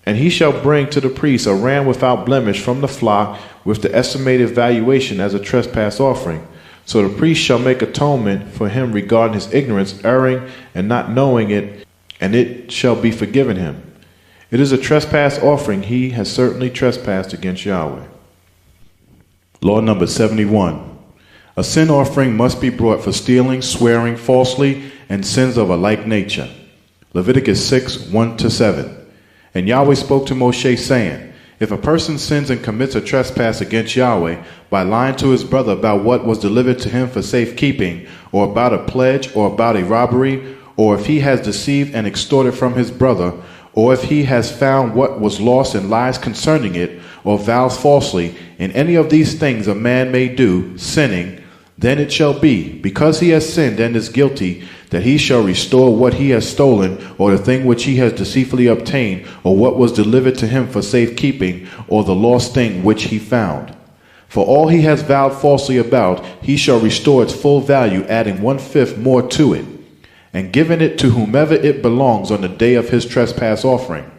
And he shall bring to the priest a ram without blemish from the flock with the estimated valuation as a trespass offering. So the priest shall make atonement for him regarding his ignorance, erring and not knowing it, and it shall be forgiven him. It is a trespass offering. He has certainly trespassed against Yahweh. Law number 71. A sin offering must be brought for stealing, swearing falsely, and sins of a like nature. Leviticus 6:1-7. And Yahweh spoke to Moshe, saying, if a person sins and commits a trespass against Yahweh by lying to his brother about what was delivered to him for safekeeping, or about a pledge, or about a robbery, or if he has deceived and extorted from his brother, or if he has found what was lost and lies concerning it, or vows falsely, in any of these things a man may do, sinning, then it shall be, because he has sinned and is guilty, that he shall restore what he has stolen, or the thing which he has deceitfully obtained, or what was delivered to him for safekeeping, or the lost thing which he found. For all he has vowed falsely about, he shall restore its full value, adding 1/5 more to it. and given it to whomever it belongs on the day of his trespass offering.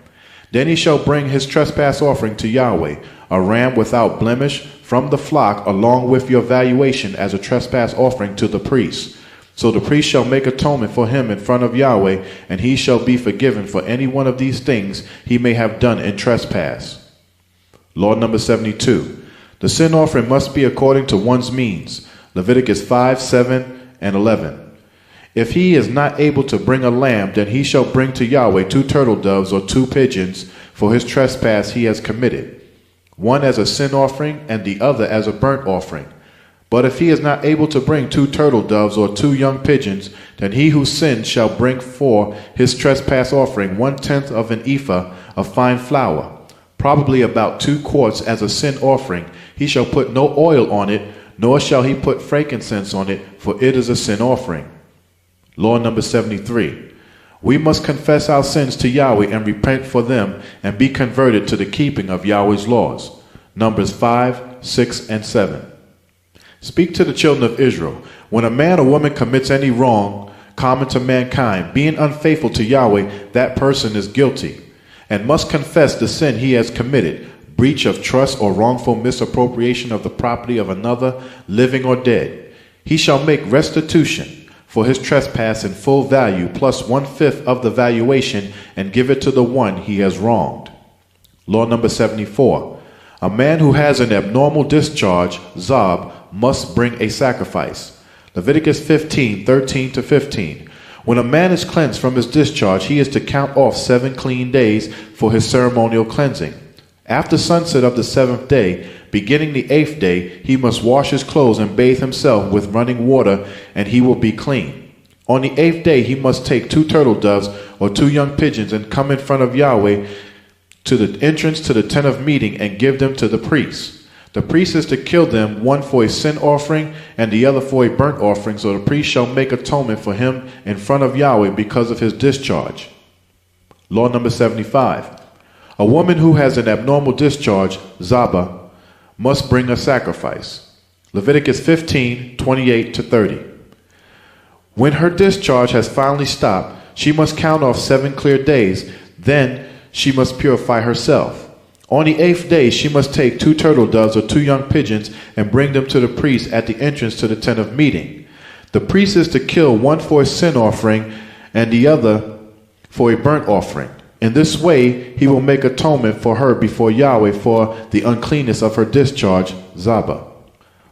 Then he shall bring his trespass offering to Yahweh, a ram without blemish from the flock, along with your valuation as a trespass offering to the priest. So the priest shall make atonement for him in front of Yahweh, and he shall be forgiven for any one of these things he may have done in trespass. Law number 72. The sin offering must be according to one's means. Leviticus 5, 7, and 11. If he is not able to bring a lamb, then he shall bring to Yahweh 2 turtle doves or 2 pigeons for his trespass he has committed, one as a sin offering and the other as a burnt offering. But if he is not able to bring 2 turtle doves or 2 young pigeons, then he who sinned shall bring for his trespass offering 1/10 of an ephah of fine flour, probably about 2 quarts as a sin offering. He shall put no oil on it, nor shall he put frankincense on it, for it is a sin offering. Law number 73. We must confess our sins to Yahweh and repent for them and be converted to the keeping of Yahweh's laws. Numbers 5, 6, and 7. Speak to the children of Israel. When a man or woman commits any wrong common to mankind, being unfaithful to Yahweh, that person is guilty and must confess the sin he has committed, breach of trust or wrongful misappropriation of the property of another, living or dead. He shall make restitution for his trespass in full value, plus 1/5 of the valuation, and give it to the one he has wronged. Law number 74. A man who has an abnormal discharge, Zob, must bring a sacrifice. Leviticus 15, 13 to 15. When a man is cleansed from his discharge, he is to count off 7 clean days for his ceremonial cleansing. After sunset of the 7th day, beginning the 8th day, he must wash his clothes and bathe himself with running water, and he will be clean. On the 8th day, he must take 2 turtle doves or 2 young pigeons and come in front of Yahweh to the entrance to the tent of meeting and give them to the priest. The priest is to kill them, one for a sin offering and the other for a burnt offering, so the priest shall make atonement for him in front of Yahweh because of his discharge. Law number 75. A woman who has an abnormal discharge, Zaba, must bring a sacrifice. Leviticus 15, 28 to 30. When her discharge has finally stopped, she must count off 7 clear days. Then she must purify herself. On the 8th day, she must take 2 turtle doves or 2 young pigeons and bring them to the priest at the entrance to the tent of meeting. The priest is to kill one for a sin offering and the other for a burnt offering. In this way, he will make atonement for her before Yahweh for the uncleanness of her discharge, Zaba.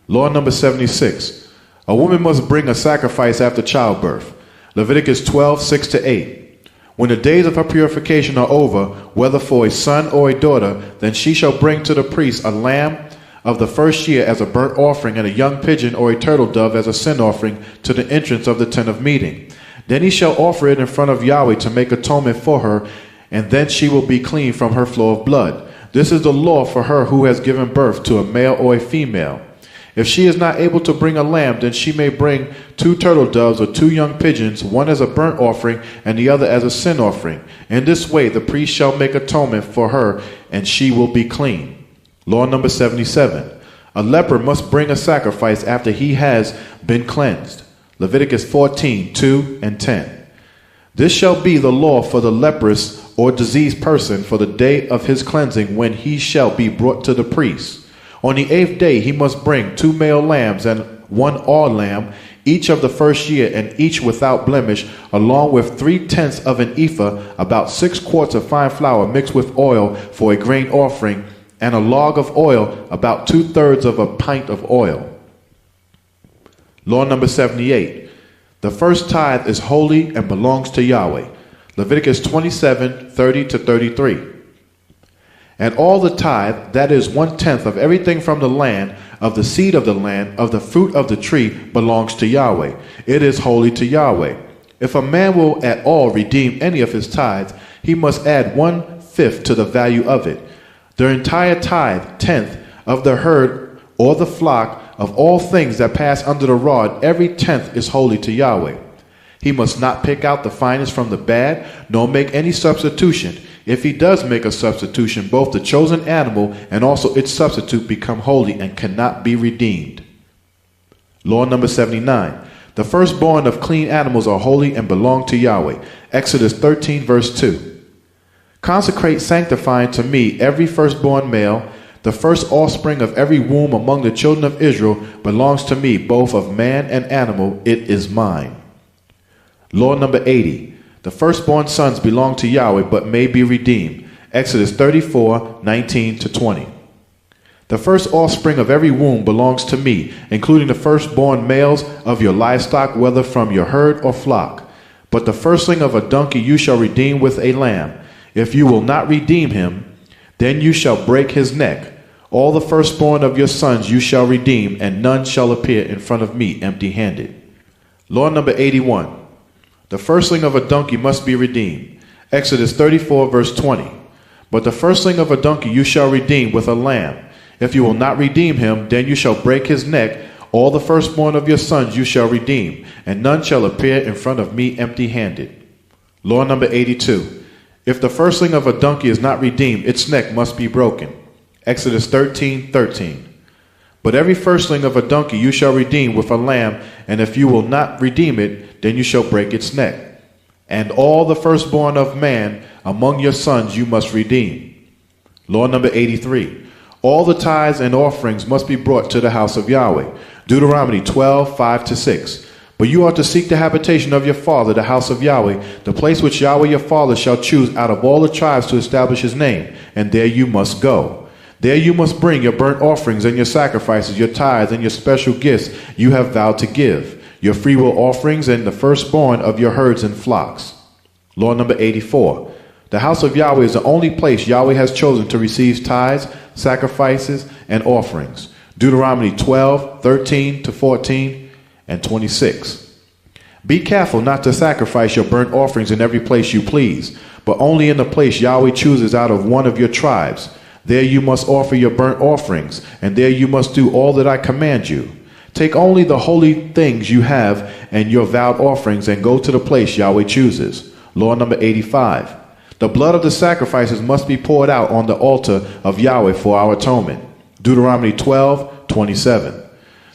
Law number 76. A woman must bring a sacrifice after childbirth. Leviticus 12, 6 to 8. When the days of her purification are over, whether for a son or a daughter, then she shall bring to the priest a lamb of the first year as a burnt offering and a young pigeon or a turtle dove as a sin offering to the entrance of the tent of meeting. Then he shall offer it in front of Yahweh to make atonement for her, and then she will be clean from her flow of blood. This is the law for her who has given birth to a male or a female. If she is not able to bring a lamb, then she may bring 2 turtle doves or 2 young pigeons, one as a burnt offering and the other as a sin offering. In this way, the priest shall make atonement for her, and she will be clean. Law number 77. A leper must bring a sacrifice after he has been cleansed. Leviticus 14, 2 and 10. This shall be the law for the leprous or diseased person for the day of his cleansing, when he shall be brought to the priest. On the 8th day he must bring 2 male lambs and 1 all lamb, each of the first year and each without blemish, along with 3/10 of an ephah, about 6 quarts of fine flour mixed with oil for a grain offering, and a log of oil, about 2/3 of a pint of oil. Law number 78. The first tithe is holy and belongs to Yahweh. Leviticus 27, 30 to 33. And all the tithe, that is 1/10 of everything from the land, of the seed of the land, of the fruit of the tree, belongs to Yahweh. It is holy to Yahweh. If a man will at all redeem any of his tithes, he must add 1/5 to the value of it. The entire tithe, 10th, of the herd or the flock, of all things that pass under the rod, every 10th is holy to Yahweh. He must not pick out the finest from the bad, nor make any substitution. If he does make a substitution, both the chosen animal and also its substitute become holy and cannot be redeemed. Law number 79. The firstborn of clean animals are holy and belong to Yahweh. Exodus 13, verse 2. Consecrate, sanctifying to me every firstborn male. The first offspring of every womb among the children of Israel belongs to me, both of man and animal. It is mine. Law number 80. The firstborn sons belong to Yahweh, but may be redeemed. Exodus 34, 19 to 20. The first offspring of every womb belongs to me, including the firstborn males of your livestock, whether from your herd or flock. But the firstling of a donkey you shall redeem with a lamb. If you will not redeem him, then you shall break his neck. All the firstborn of your sons you shall redeem, and none shall appear in front of me empty-handed. Law number 81. The firstling of a donkey must be redeemed. Exodus 34, verse 20. But the firstling of a donkey you shall redeem with a lamb. If you will not redeem him, then you shall break his neck. All the firstborn of your sons you shall redeem, and none shall appear in front of me empty-handed. Law number 82. If the firstling of a donkey is not redeemed, its neck must be broken. Exodus 13, 13. But every firstling of a donkey you shall redeem with a lamb, and if you will not redeem it, then you shall break its neck. And all the firstborn of man among your sons you must redeem. Law number 83. All the tithes and offerings must be brought to the house of Yahweh. Deuteronomy 12, 5 to 6. But you are to seek the habitation of your father, the house of Yahweh, the place which Yahweh your father shall choose out of all the tribes to establish his name, and there you must go. There you must bring your burnt offerings and your sacrifices, your tithes and your special gifts you have vowed to give, your freewill offerings and the firstborn of your herds and flocks. Law number 84. The house of Yahweh is the only place Yahweh has chosen to receive tithes, sacrifices, and offerings. Deuteronomy 12, 13 to 14 and 26. Be careful not to sacrifice your burnt offerings in every place you please, but only in the place Yahweh chooses out of one of your tribes. There you must offer your burnt offerings, and there you must do all that I command you. Take only the holy things you have and your vowed offerings, and go to the place Yahweh chooses. Law number 85. The blood of the sacrifices must be poured out on the altar of Yahweh for our atonement. Deuteronomy 12, 27.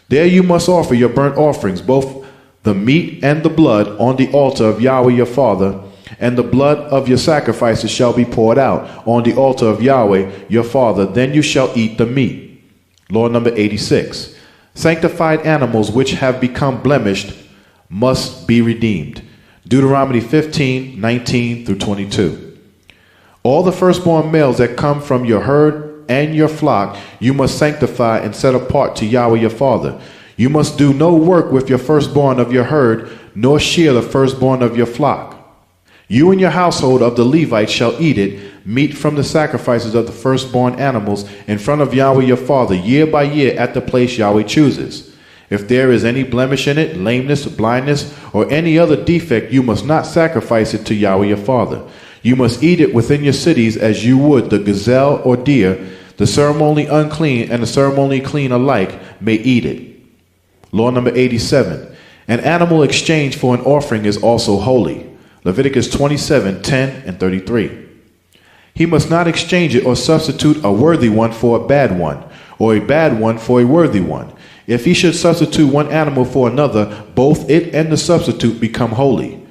There you must offer your burnt offerings, both the meat and the blood, on the altar of Yahweh your father, and the blood of your sacrifices shall be poured out on the altar of Yahweh your father. Then you shall eat the meat. Law number 86. Sanctified animals which have become blemished must be redeemed. Deuteronomy 15, 19 through 22. All the firstborn males that come from your herd and your flock you must sanctify and set apart to Yahweh your father. You must do no work with your firstborn of your herd, nor shear the firstborn of your flock. You and your household of the Levites shall eat it, meat from the sacrifices of the firstborn animals, in front of Yahweh your father, year by year at the place Yahweh chooses. If there is any blemish in it, lameness, blindness, or any other defect, you must not sacrifice it to Yahweh your father. You must eat it within your cities as you would the gazelle or deer. The ceremonially unclean and the ceremonially clean alike may eat it. Law number 87. An animal exchanged for an offering is also holy. Leviticus 27, 10 and 33. He must not exchange it or substitute a worthy one for a bad one, or a bad one for a worthy one. If he should substitute one animal for another, both it and the substitute become holy.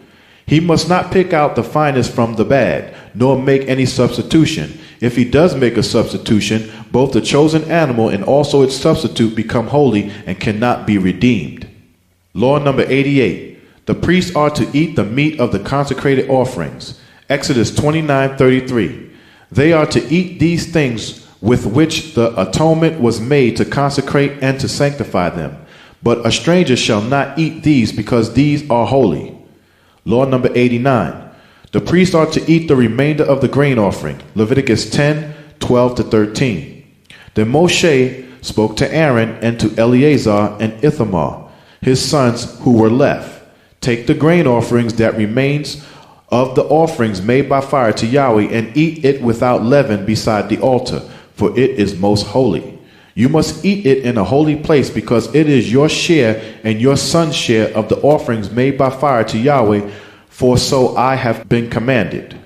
He must not pick out the finest from the bad, nor make any substitution. If he does make a substitution, both the chosen animal and also its substitute become holy and cannot be redeemed. Law number 88. The priests are to eat the meat of the consecrated offerings. Exodus 29:33. They are to eat these things with which the atonement was made to consecrate and to sanctify them. But a stranger shall not eat these, because these are holy. Law number 89. The priests are to eat the remainder of the grain offering. Leviticus 10, 12 to 13. Then Moshe spoke to Aaron and to Eleazar and Ithamar, his sons who were left. Take the grain offerings that remains of the offerings made by fire to Yahweh, and eat it without leaven beside the altar, for it is most holy. You must eat it in a holy place, because it is your share and your son's share of the offerings made by fire to Yahweh, for so I have been commanded.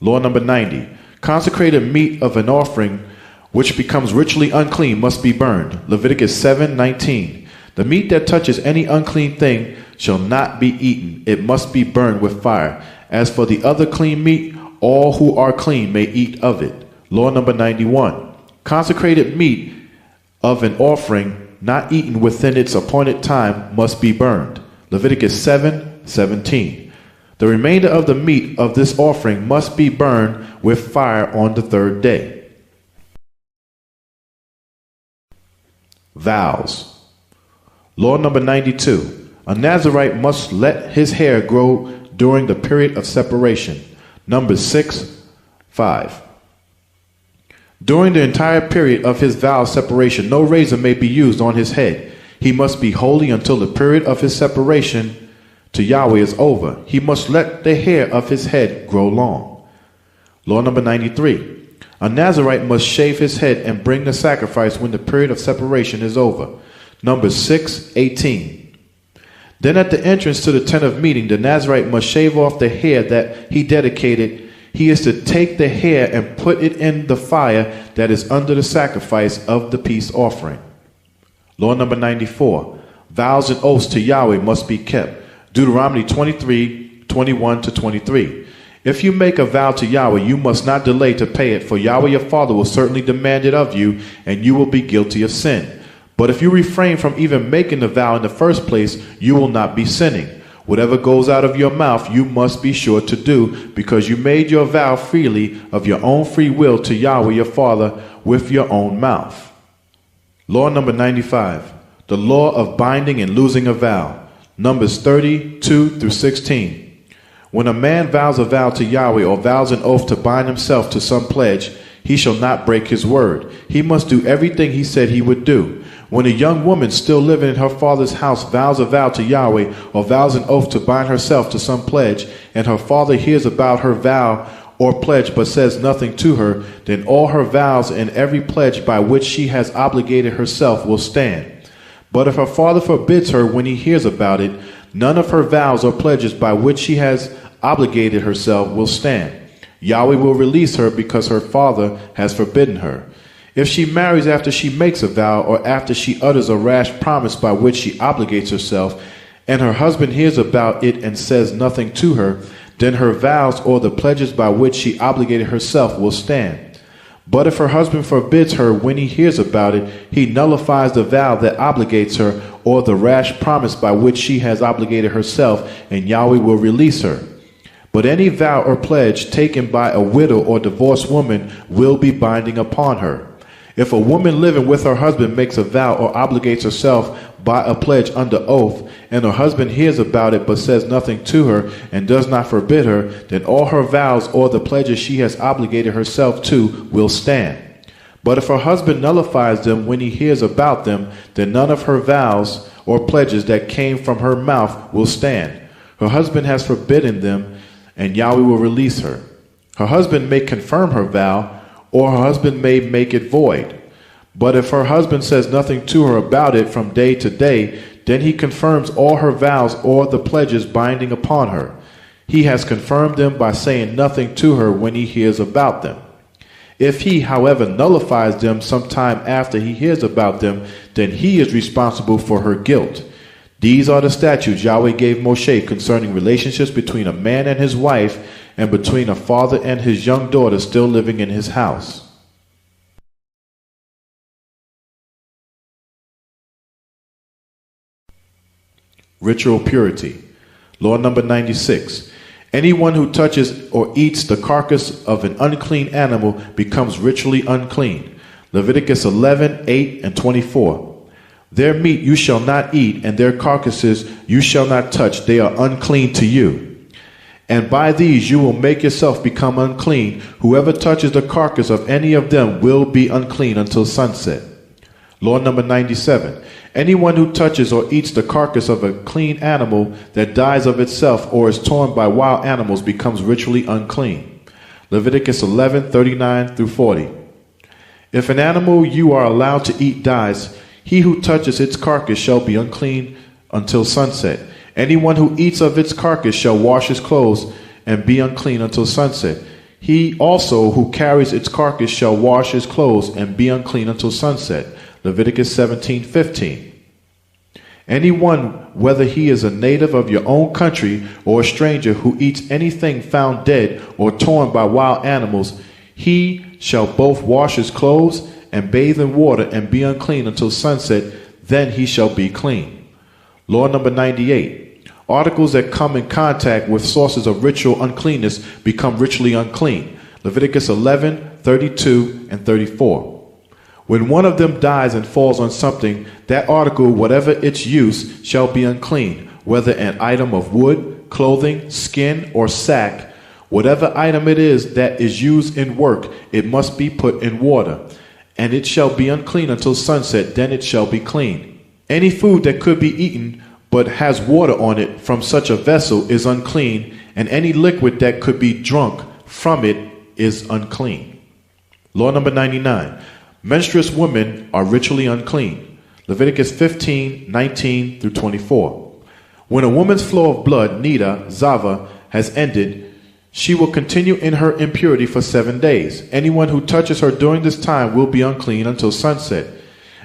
Law number 90. Consecrated meat of an offering which becomes ritually unclean must be burned. Leviticus 7:19. The meat that touches any unclean thing shall not be eaten. It must be burned with fire. As for the other clean meat, all who are clean may eat of it. Law number 91. Consecrated meat of an offering not eaten within its appointed time must be burned. Leviticus 7:17. The remainder of the meat of this offering must be burned with fire on the third day. Vows. Law number 92. A Nazirite must let his hair grow during the period of separation. Numbers 6:5. During the entire period of his vow separation, no razor may be used on his head. He must be holy until the period of his separation to Yahweh is over. He must let the hair of his head grow long. Law number 93. A Nazirite must shave his head and bring the sacrifice when the period of separation is over. Numbers 6:18. Then at the entrance to the tent of meeting, the Nazirite must shave off the hair that he dedicated. He is to take the hair and put it in the fire that is under the sacrifice of the peace offering. Law number 94. Vows and oaths to Yahweh must be kept. Deuteronomy 23:21-23. If you make a vow to Yahweh, you must not delay to pay it, for Yahweh your Father will certainly demand it of you, and you will be guilty of sin. But if you refrain from even making the vow in the first place, you will not be sinning. Whatever goes out of your mouth, you must be sure to do, because you made your vow freely of your own free will to Yahweh your Father with your own mouth. Law number 95. The law of binding and losing a vow. Numbers 32-16. When a man vows a vow to Yahweh or vows an oath to bind himself to some pledge, he shall not break his word. He must do everything he said he would do. When a young woman still living in her father's house vows a vow to Yahweh or vows an oath to bind herself to some pledge, and her father hears about her vow or pledge but says nothing to her, then all her vows and every pledge by which she has obligated herself will stand. But if her father forbids her when he hears about it, none of her vows or pledges by which she has obligated herself will stand. Yahweh will release her because her father has forbidden her. If she marries after she makes a vow or after she utters a rash promise by which she obligates herself, and her husband hears about it and says nothing to her, then her vows or the pledges by which she obligated herself will stand. But if her husband forbids her when he hears about it, he nullifies the vow that obligates her or the rash promise by which she has obligated herself, and Yahweh will release her. But any vow or pledge taken by a widow or divorced woman will be binding upon her. If a woman living with her husband makes a vow or obligates herself by a pledge under oath, and her husband hears about it but says nothing to her and does not forbid her, then all her vows or the pledges she has obligated herself to will stand. But if her husband nullifies them when he hears about them, then none of her vows or pledges that came from her mouth will stand. Her husband has forbidden them, and Yahweh will release her. Her husband may confirm her vow, or her husband may make it void. But if her husband says nothing to her about it from day to day, then he confirms all her vows or the pledges binding upon her. He has confirmed them by saying nothing to her when he hears about them. If he, however, nullifies them sometime after he hears about them, then he is responsible for her guilt. These are the statutes Yahweh gave Moshe concerning relationships between a man and his wife, and between a father and his young daughter still living in his house. Ritual purity. Law number 96. Anyone who touches or eats the carcass of an unclean animal becomes ritually unclean. Leviticus 11:8-24. Their meat you shall not eat, and their carcasses you shall not touch. They are unclean to you. And by these you will make yourself become unclean. Whoever touches the carcass of any of them will be unclean until sunset. Law number 97. Anyone who touches or eats the carcass of a clean animal that dies of itself or is torn by wild animals becomes ritually unclean. Leviticus 11:39-40. If an animal you are allowed to eat dies, he who touches its carcass shall be unclean until sunset. Anyone who eats of its carcass shall wash his clothes and be unclean until sunset. He also who carries its carcass shall wash his clothes and be unclean until sunset. Leviticus 17:15. Anyone, whether he is a native of your own country or a stranger who eats anything found dead or torn by wild animals, he shall both wash his clothes and bathe in water and be unclean until sunset, then he shall be clean. Law number 98. Articles that come in contact with sources of ritual uncleanness become ritually unclean. Leviticus 11:32 and 34. When one of them dies and falls on something, that article, whatever its use, shall be unclean, whether an item of wood, clothing, skin, or sack. Whatever item it is that is used in work, it must be put in water, and it shall be unclean until sunset, then it shall be clean. Any food that could be eaten but has water on it from such a vessel is unclean, and any liquid that could be drunk from it is unclean. Law number 99. Menstruous women are ritually unclean. Leviticus 15:19 through 24. When a woman's flow of blood, nida, zava, has ended, she will continue in her impurity for 7 days. Anyone who touches her during this time will be unclean until sunset.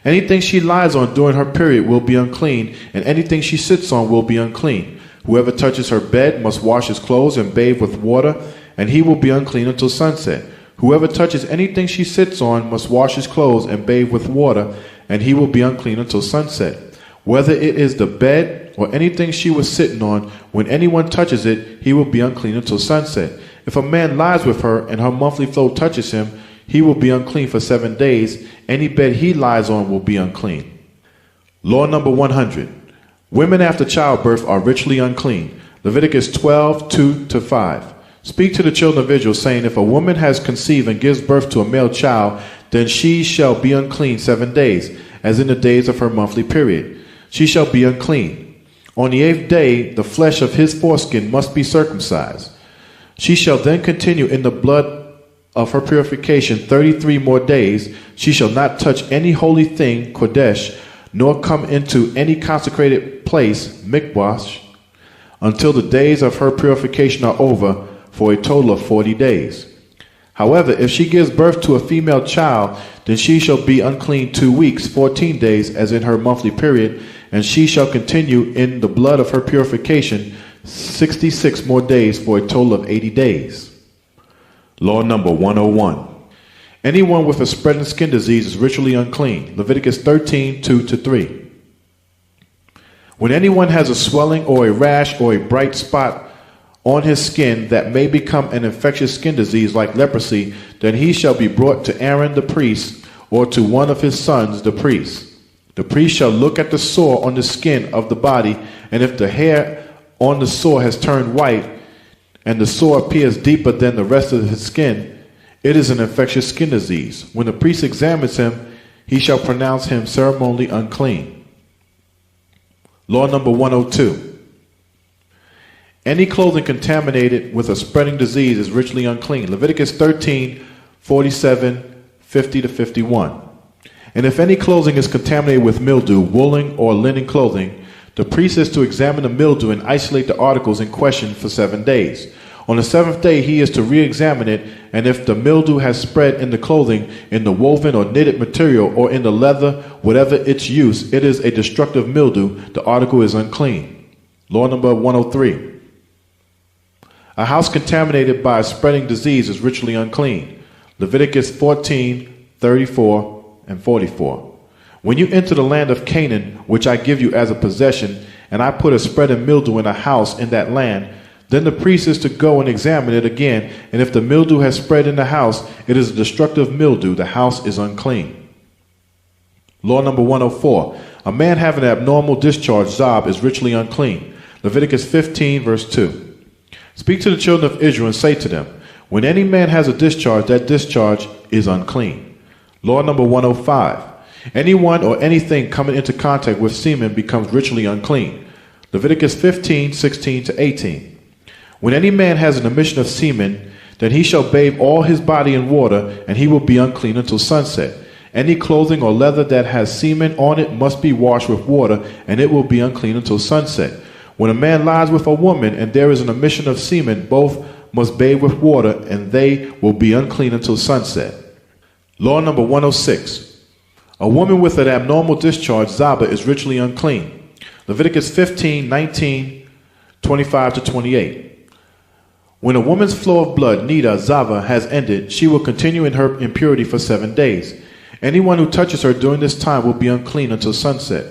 Anything she lies on during her period will be unclean, and anything she sits on will be unclean. Whoever touches her bed must wash his clothes and bathe with water, and he will be unclean until sunset. Whoever touches anything she sits on must wash his clothes and bathe with water, and he will be unclean until sunset. Whether it is the bed or anything she was sitting on, when anyone touches it, he will be unclean until sunset. If a man lies with her and her monthly flow touches him, he will be unclean for 7 days. Any bed he lies on will be unclean. Law number 100. Women after childbirth are ritually unclean. Leviticus 12:2 to 5. Speak to the children of Israel, saying, if a woman has conceived and gives birth to a male child, then she shall be unclean 7 days, as in the days of her monthly period. She shall be unclean. On the 8th day, the flesh of his foreskin must be circumcised. She shall then continue in the blood of her purification 33 more days. She shall not touch any holy thing, kodesh, nor come into any consecrated place, mikwash, until the days of her purification are over, for a total of 40 days. However, if she gives birth to a female child, then she shall be unclean 2 weeks, 14 days, as in her monthly period, and she shall continue in the blood of her purification 66 more days, for a total of 80 days. Law number 101. Anyone with a spreading skin disease is ritually unclean. Leviticus 13:2 to 3. When anyone has a swelling or a rash or a bright spot on his skin that may become an infectious skin disease like leprosy, then he shall be brought to Aaron the priest or to one of his sons the priest. The priest shall look at the sore on the skin of the body, and if the hair on the sore has turned white and the sore appears deeper than the rest of his skin, it is an infectious skin disease. When the priest examines him, he shall pronounce him ceremonially unclean. Law number 102. Any clothing contaminated with a spreading disease is ritually unclean. Leviticus 13:47, 50 to 51. And if any clothing is contaminated with mildew, woolen or linen clothing, the priest is to examine the mildew and isolate the articles in question for 7 days. On the 7th day he is to re-examine it, and if the mildew has spread in the clothing, in the woven or knitted material, or in the leather, whatever its use, it is a destructive mildew, the article is unclean. Law number 103. A house contaminated by a spreading disease is ritually unclean. Leviticus 14:34 and 44. When you enter the land of Canaan, which I give you as a possession, and I put a spreading mildew in a house in that land, then the priest is to go and examine it again, and if the mildew has spread in the house, it is a destructive mildew, the house is unclean. Law number 104. A man having an abnormal discharge, zab, is ritually unclean. Leviticus 15:2. Speak to the children of Israel and say to them, when any man has a discharge, that discharge is unclean. Law number 105. Anyone or anything coming into contact with semen becomes ritually unclean. Leviticus 15:16 to 18. When any man has an emission of semen, then he shall bathe all his body in water, and he will be unclean until sunset. Any clothing or leather that has semen on it must be washed with water, and it will be unclean until sunset. When a man lies with a woman and there is an emission of semen, both must bathe with water, and they will be unclean until sunset. Law number 106. A woman with an abnormal discharge, zaba, is ritually unclean. Leviticus 15:19-25 to 28. When a woman's flow of blood, nida, zava, has ended, she will continue in her impurity for 7 days. Anyone who touches her during this time will be unclean until sunset.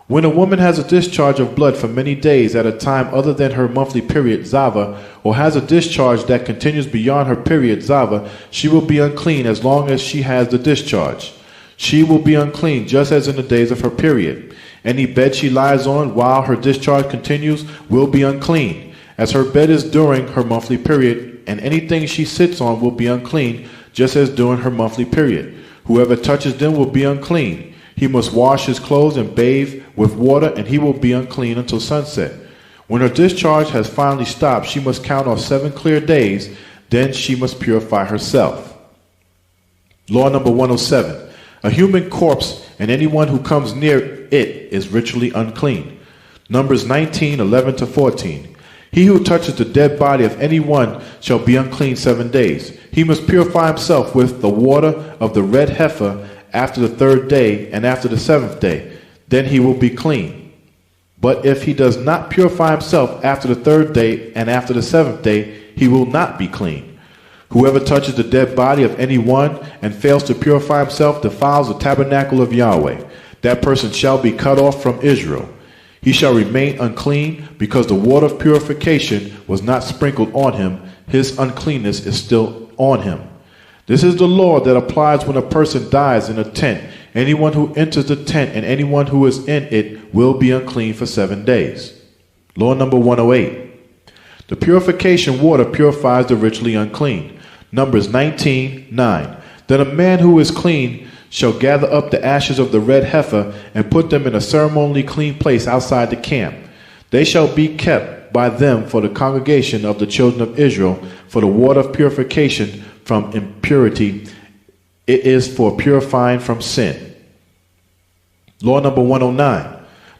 When a woman has a discharge of blood for many days at a time other than her monthly period, zava, or has a discharge that continues beyond her period, zava, she will be unclean as long as she has the discharge. She will be unclean just as in the days of her period. Any bed she lies on while her discharge continues will be unclean, as her bed is during her monthly period, and anything she sits on will be unclean, just as during her monthly period. Whoever touches them will be unclean. He must wash his clothes and bathe with water, and he will be unclean until sunset. When her discharge has finally stopped, she must count off 7 clear days, then she must purify herself. Law number 107. A human corpse and anyone who comes near it is ritually unclean. Numbers 19:11 to 14. He who touches the dead body of anyone shall be unclean 7 days. He must purify himself with the water of the red heifer after the 3rd day and after the 7th day. Then he will be clean. But if he does not purify himself after the 3rd day and after the 7th day, he will not be clean. Whoever touches the dead body of anyone and fails to purify himself defiles the tabernacle of Yahweh. That person shall be cut off from Israel. He shall remain unclean because the water of purification was not sprinkled on him. His uncleanness is still on him. This is the law that applies when a person dies in a tent. Anyone who enters the tent and anyone who is in it will be unclean for 7 days. Law number 108. The purification water purifies the ritually unclean. Numbers 19:9. Then a man who is clean shall gather up the ashes of the red heifer and put them in a ceremonially clean place outside the camp. They shall be kept by them for the congregation of the children of Israel for the water of purification from impurity. It is for purifying from sin. Law number 109.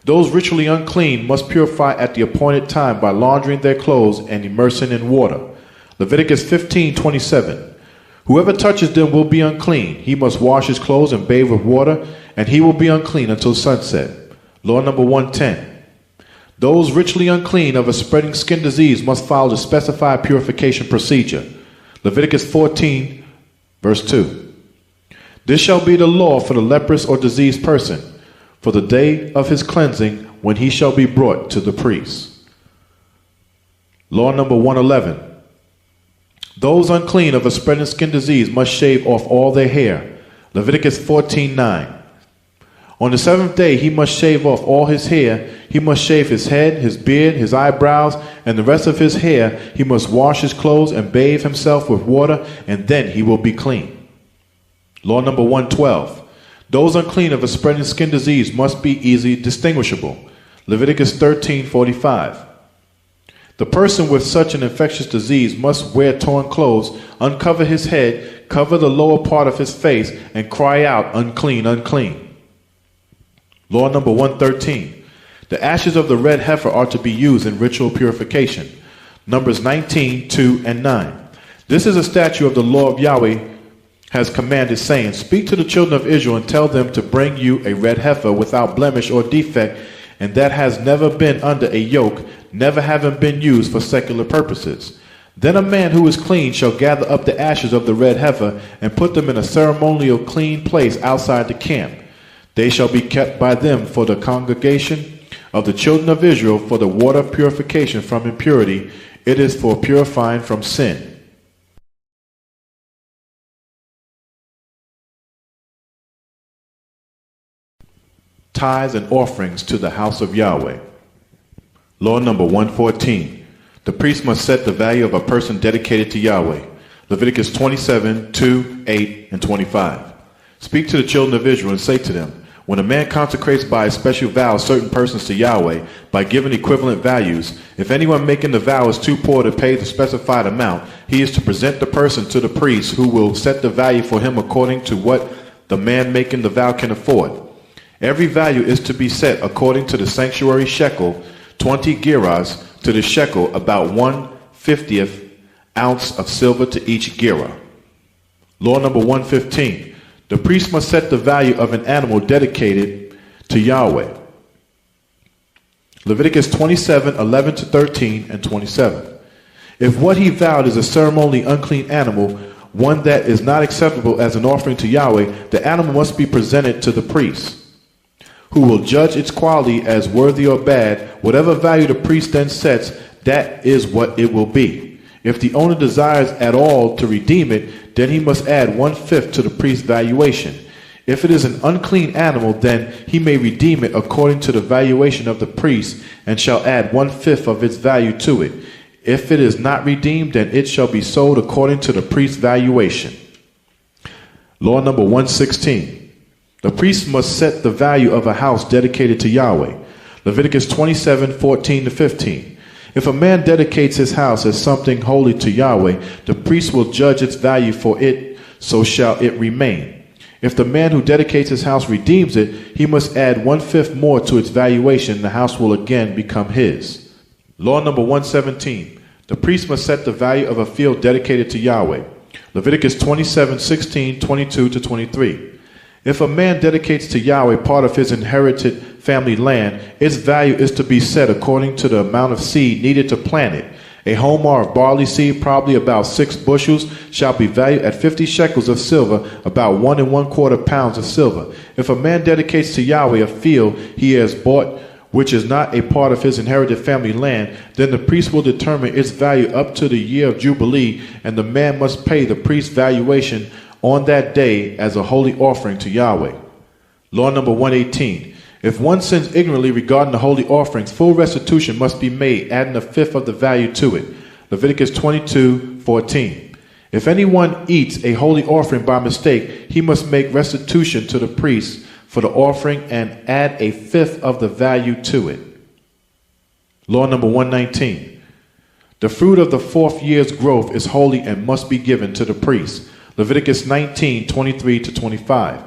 Those ritually unclean must purify at the appointed time by laundering their clothes and immersing in water. Leviticus 15:27. Whoever touches them will be unclean. He must wash his clothes and bathe with water, and he will be unclean until sunset. Law number 110. Those ritually unclean of a spreading skin disease must follow the specified purification procedure. Leviticus 14, verse 2. This shall be the law for the leprous or diseased person, for the day of his cleansing, when he shall be brought to the priest. Law number 111. Those unclean of a spreading skin disease must shave off all their hair. Leviticus 14:9. On the 7th day he must shave off all his hair. He must shave his head, his beard, his eyebrows, and the rest of his hair. He must wash his clothes and bathe himself with water, and then he will be clean. Law number 112. Those unclean of a spreading skin disease must be easily distinguishable. Leviticus 13:45. The person with such an infectious disease must wear torn clothes, uncover his head, cover the lower part of his face, and cry out, "Unclean, unclean." Law number 113. The ashes of the red heifer are to be used in ritual purification. Numbers 19:2 and 9. This is a statute of the law of Yahweh has commanded, saying, Speak to the children of Israel and tell them to bring you a red heifer without blemish or defect, and that has never been under a yoke, never having been used for secular purposes. Then a man who is clean shall gather up the ashes of the red heifer and put them in a ceremonial clean place outside the camp. They shall be kept by them for the congregation of the children of Israel for the water of purification from impurity. It is for purifying from sin. Tithes and offerings to the house of Yahweh. Law number 114. The priest must set the value of a person dedicated to Yahweh. Leviticus 27:2, 8, and 25. Speak to the children of Israel and say to them, when a man consecrates by a special vow certain persons to Yahweh by giving equivalent values, if anyone making the vow is too poor to pay the specified amount, he is to present the person to the priest, who will set the value for him according to what the man making the vow can afford. Every value is to be set according to the sanctuary shekel, 20 gerahs to the shekel, about 1/50th ounce of silver to each gerah. Law number 115. The priest must set the value of an animal dedicated to Yahweh. Leviticus 27, 11 to 13 and 27. If what he vowed is a ceremonially unclean animal, one that is not acceptable as an offering to Yahweh, the animal must be presented to the priest, who will judge its quality as worthy or bad. Whatever value the priest then sets, that is what it will be. If the owner desires at all to redeem it, then he must add 1/5 to the priest's valuation. If it is an unclean animal, then he may redeem it according to the valuation of the priest, and shall add 1/5 of its value to it. If it is not redeemed, then it shall be sold according to the priest's valuation. Law number 116. The priest must set the value of a house dedicated to Yahweh. Leviticus 27, 14 to 15. If a man dedicates his house as something holy to Yahweh, the priest will judge its value for it, so shall it remain. If the man who dedicates his house redeems it, he must add 1/5 more to its valuation. The house will again become his. Law number 117. The priest must set the value of a field dedicated to Yahweh. Leviticus 27, 16, 22 to 23. If a man dedicates to Yahweh part of his inherited family land, its value is to be set according to the amount of seed needed to plant it. A homer of barley seed, probably about 6 bushels, shall be valued at 50 shekels of silver, about 1 1/4 pounds of silver. If a man dedicates to Yahweh a field he has bought, which is not a part of his inherited family land, then the priest will determine its value up to the year of Jubilee, and the man must pay the priest's valuation on that day as a holy offering to Yahweh. Law number 118. If one sins ignorantly regarding the holy offerings, full restitution must be made, adding 1/5 of the value to it. Leviticus 22, 14. If anyone eats a holy offering by mistake, he must make restitution to the priest for the offering and add 1/5 of the value to it. Law number 119. The fruit of the 4th year's growth is holy and must be given to the priest. Leviticus 19, 23 to 25.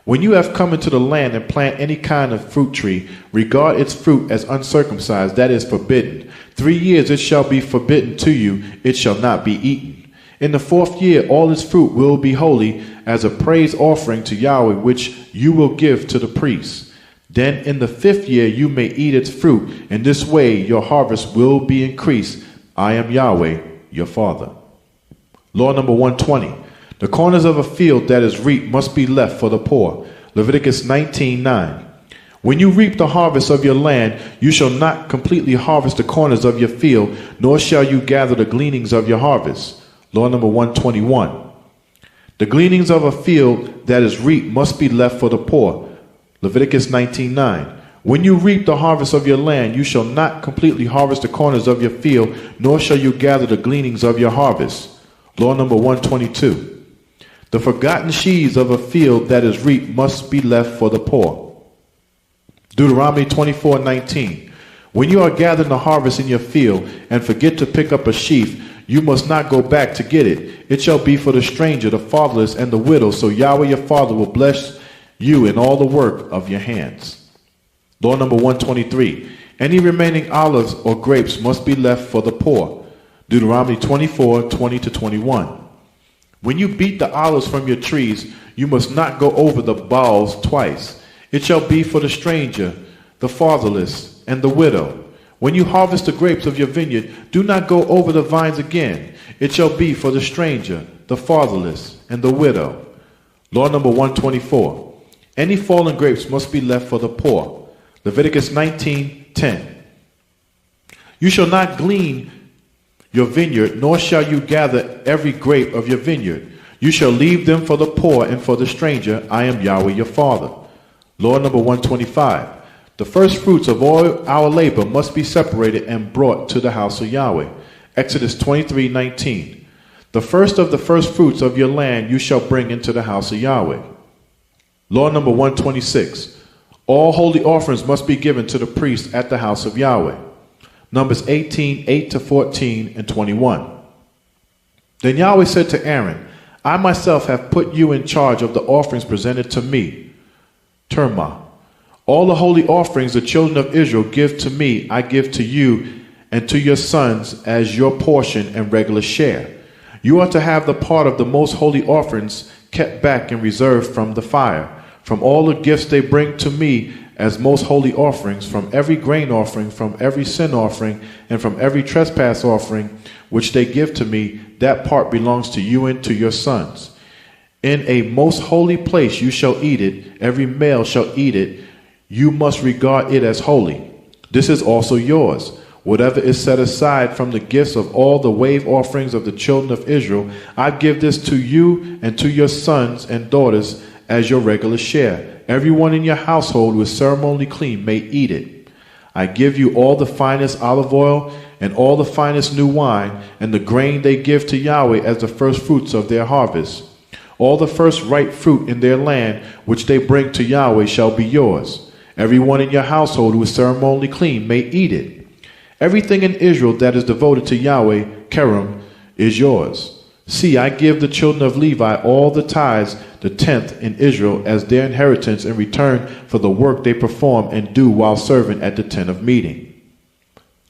When you have come into the land and plant any kind of fruit tree, regard its fruit as uncircumcised, that is forbidden. 3 years it shall be forbidden to you, it shall not be eaten. In the 4th year all its fruit will be holy, as a praise offering to Yahweh, which you will give to the priest. Then in the 5th year you may eat its fruit. In this way your harvest will be increased. I am Yahweh, your father. Law number 120. The corners of a field that is reaped must be left for the poor. Leviticus 19:9. When you reap the harvest of your land, you shall not completely harvest the corners of your field, nor shall you gather the gleanings of your harvest. Law number 121. The gleanings of a field that is reaped must be left for the poor. Leviticus 19:9. When you reap the harvest of your land, you shall not completely harvest the corners of your field, nor shall you gather the gleanings of your harvest. Law number 122. The forgotten sheaves of a field that is reaped must be left for the poor. Deuteronomy 24:19. When you are gathering the harvest in your field and forget to pick up a sheaf, you must not go back to get it. It shall be for the stranger, the fatherless, and the widow, so Yahweh your Father will bless you in all the work of your hands. Law number 123. Any remaining olives or grapes must be left for the poor. Deuteronomy 24:20 to 21. When you beat the olives from your trees, you must not go over the boughs twice. It shall be for the stranger, the fatherless, and the widow. When you harvest the grapes of your vineyard, do not go over the vines again. It shall be for the stranger, the fatherless, and the widow. Law number 124. Any fallen grapes must be left for the poor. Leviticus 19:10. You shall not glean your vineyard, nor shall you gather every grape of your vineyard. You shall leave them for the poor and for the stranger. I am Yahweh your Father. Law number 125. The first fruits of all our labor must be separated and brought to the house of Yahweh. Exodus 23:19. The first of the first fruits of your land you shall bring into the house of Yahweh. Law number 126. All holy offerings must be given to the priest at the house of Yahweh. Numbers 18:8 to 14 and 21. Then Yahweh said to Aaron, I myself have put you in charge of the offerings presented to me. Terma. All the holy offerings the children of Israel give to me, I give to you and to your sons as your portion and regular share. You are to have the part of the most holy offerings kept back and reserved from the fire, from all the gifts they bring to me as most holy offerings, from every grain offering, from every sin offering, and from every trespass offering, which they give to me, that part belongs to you and to your sons. In a most holy place you shall eat it, every male shall eat it. You must regard it as holy. This is also yours. Whatever is set aside from the gifts of all the wave offerings of the children of Israel, I give this to you and to your sons and daughters as your regular share. Everyone in your household who is ceremonially clean may eat it. I give you all the finest olive oil and all the finest new wine, and the grain they give to Yahweh as the first fruits of their harvest. All the first ripe fruit in their land, which they bring to Yahweh, shall be yours. Everyone in your household who is ceremonially clean may eat it. Everything in Israel that is devoted to Yahweh, Kerem, is yours. See, I give the children of Levi all the tithes, the tenth in Israel, as their inheritance in return for the work they perform and do while serving at the tent of meeting.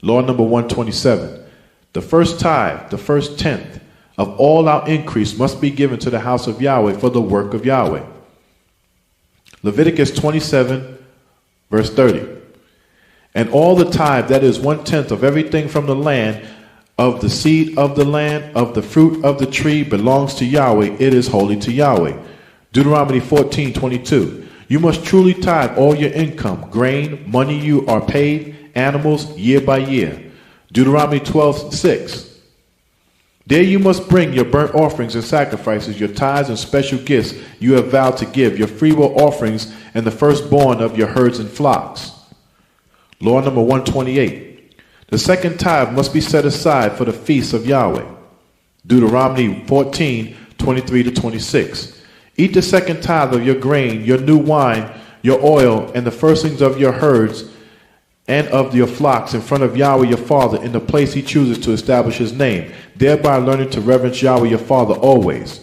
Law number 127. The first tithe, the first tenth of all our increase must be given to the house of Yahweh for the work of Yahweh. Leviticus 27, verse 30. And all the tithe, that is 1/10 of everything from the land, of the seed of the land, of the fruit of the tree, belongs to Yahweh. It is holy to Yahweh. Deuteronomy 14:22. You must truly tithe all your income, grain, money you are paid, animals, year by year. Deuteronomy 12:6. There you must bring your burnt offerings and sacrifices, your tithes and special gifts you have vowed to give, your freewill offerings, and the firstborn of your herds and flocks. Law number 128. The second tithe must be set aside for the feasts of Yahweh. Deuteronomy 14:23-26. Eat the second tithe of your grain, your new wine, your oil, and the firstlings of your herds and of your flocks in front of Yahweh your Father in the place he chooses to establish his name, thereby learning to reverence Yahweh your Father always.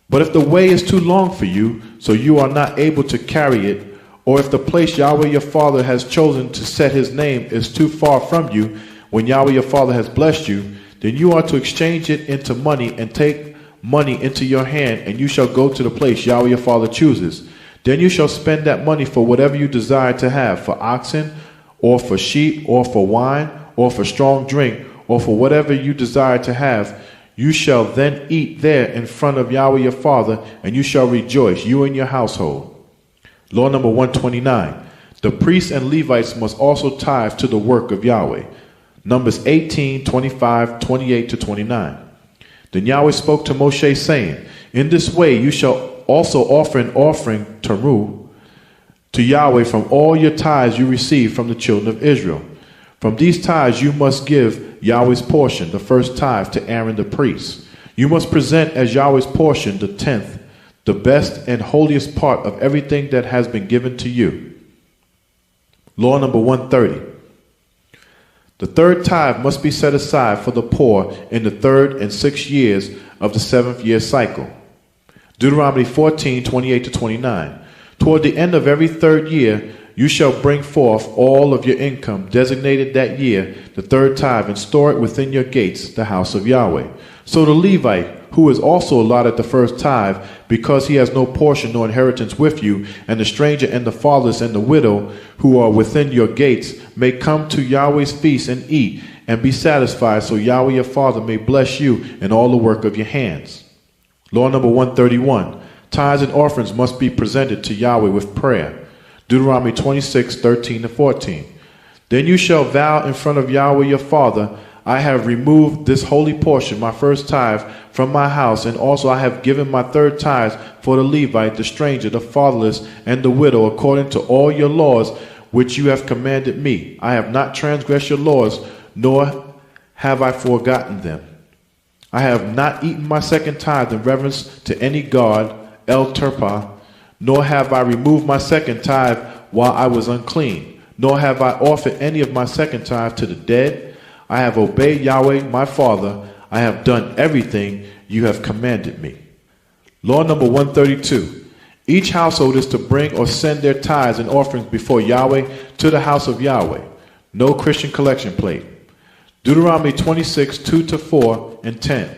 But if the way is too long for you, so you are not able to carry it, or if the place Yahweh your Father has chosen to set his name is too far from you, when Yahweh your Father has blessed you, then you are to exchange it into money and take money into your hand, and you shall go to the place Yahweh your Father chooses. Then you shall spend that money for whatever you desire to have, for oxen, or for sheep, or for wine, or for strong drink, or for whatever you desire to have. You shall then eat there in front of Yahweh your Father, and you shall rejoice, you and your household. Law number 129. The priests and Levites must also tithe to the work of Yahweh. Numbers 18:25-28-29. Then Yahweh spoke to Moshe, saying, In this way you shall also offer an offering, teru, to Yahweh from all your tithes you receive from the children of Israel. From these tithes you must give Yahweh's portion, the first tithe, to Aaron the priest. You must present as Yahweh's portion the 10th, the best and holiest part of everything that has been given to you. Law number 130. The third tithe must be set aside for the poor in the 3rd and 6th years of the 7th year cycle. Deuteronomy 14:28-29. Toward the end of every 3rd year, you shall bring forth all of your income designated that year, the 3rd tithe, and store it within your gates, the house of Yahweh. So the Levite, who is also allotted the first tithe, because he has no portion nor inheritance with you, and the stranger and the fatherless and the widow who are within your gates, may come to Yahweh's feast and eat, and be satisfied, so Yahweh your Father may bless you in all the work of your hands. Law number 131. Tithes and offerings must be presented to Yahweh with prayer. Deuteronomy 26:13-14. Then you shall vow in front of Yahweh your Father, I have removed this holy portion, my first tithe, from my house, and also I have given my 3rd tithe for the Levite, the stranger, the fatherless, and the widow, according to all your laws which you have commanded me. I have not transgressed your laws, nor have I forgotten them. I have not eaten my second tithe in reverence to any god, El Terpah, nor have I removed my second tithe while I was unclean, nor have I offered any of my second tithe to the dead. I have obeyed Yahweh my Father. I have done everything you have commanded me. Law number 132. Each household is to bring or send their tithes and offerings before Yahweh to the house of Yahweh. No Christian collection plate. Deuteronomy 26:2-4 and 10.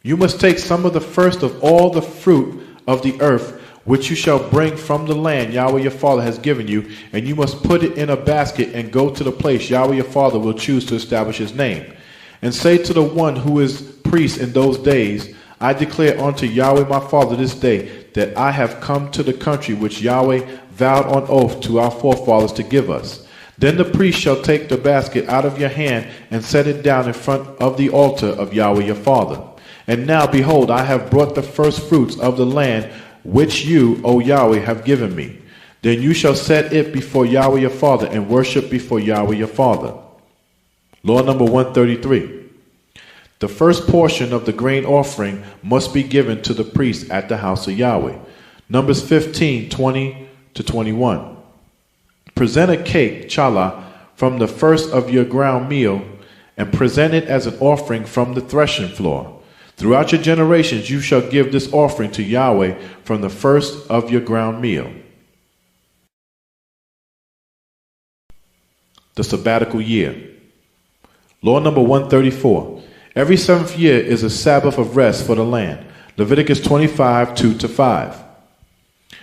You must take some of the first of all the fruit of the earth, which you shall bring from the land Yahweh your father has given you, and you must put it in a basket and go to the place Yahweh your father will choose to establish his name. And say to the one who is priest in those days, I declare unto Yahweh my father this day that I have come to the country which Yahweh vowed on oath to our forefathers to give us. Then the priest shall take the basket out of your hand and set it down in front of the altar of Yahweh your father. And now, behold, I have brought the first fruits of the land which you, O Yahweh, have given me. Then you shall set it before Yahweh your father and worship before Yahweh your father. Law number 133. The first portion of the grain offering must be given to the priest at the house of Yahweh. Numbers 15:20-21. Present a cake, challah, from the first of your ground meal, and present it as an offering from the threshing floor. Throughout your generations you shall give this offering to Yahweh from the first of your ground meal. The sabbatical year. Law number 134. Every seventh year is a Sabbath of rest for the land. Leviticus 25:2-5.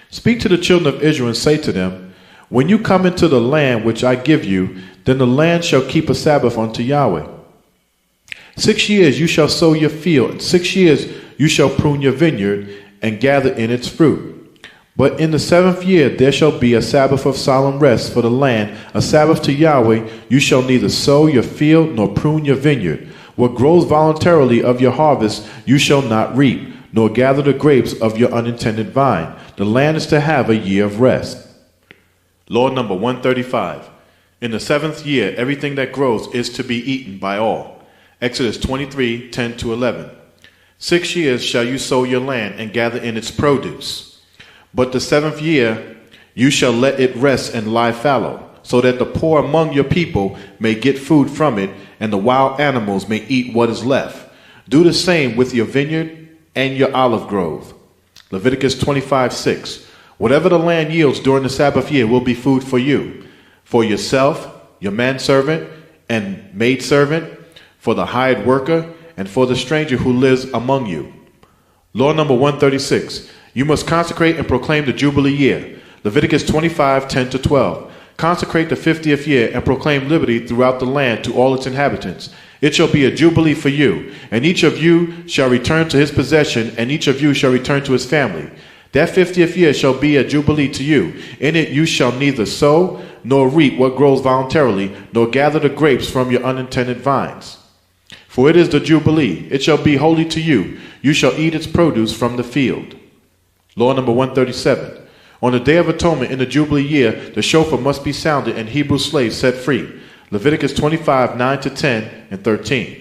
Speak to the children of Israel and say to them, when you come into the land which I give you, then the land shall keep a Sabbath unto Yahweh. 6 years you shall sow your field, 6 years you shall prune your vineyard, and gather in its fruit. But in the seventh year there shall be a Sabbath of solemn rest for the land, a Sabbath to Yahweh. You shall neither sow your field nor prune your vineyard. What grows voluntarily of your harvest you shall not reap, nor gather the grapes of your unintended vine. The land is to have a year of rest. Law number 135. In the seventh year, everything that grows is to be eaten by all. Exodus 23:10-11. 6 years shall you sow your land and gather in its produce. But the seventh year you shall let it rest and lie fallow, so that the poor among your people may get food from it, and the wild animals may eat what is left. Do the same with your vineyard and your olive grove. Leviticus 25:6. Whatever the land yields during the Sabbath year will be food for you, for yourself, your manservant and maidservant, for the hired worker, and for the stranger who lives among you. Law number 136. You must consecrate and proclaim the Jubilee year. Leviticus 25:10-12. Consecrate the 50th year and proclaim liberty throughout the land to all its inhabitants. It shall be a jubilee for you, and each of you shall return to his possession, and each of you shall return to his family. That 50th year shall be a jubilee to you. In it you shall neither sow nor reap what grows voluntarily, nor gather the grapes from your unintended vines. For it is the jubilee. It shall be holy to you. You shall eat its produce from the field. Law number 137. On the Day of Atonement in the Jubilee year, the shofar must be sounded and Hebrew slaves set free. Leviticus 25:9-10 and 13.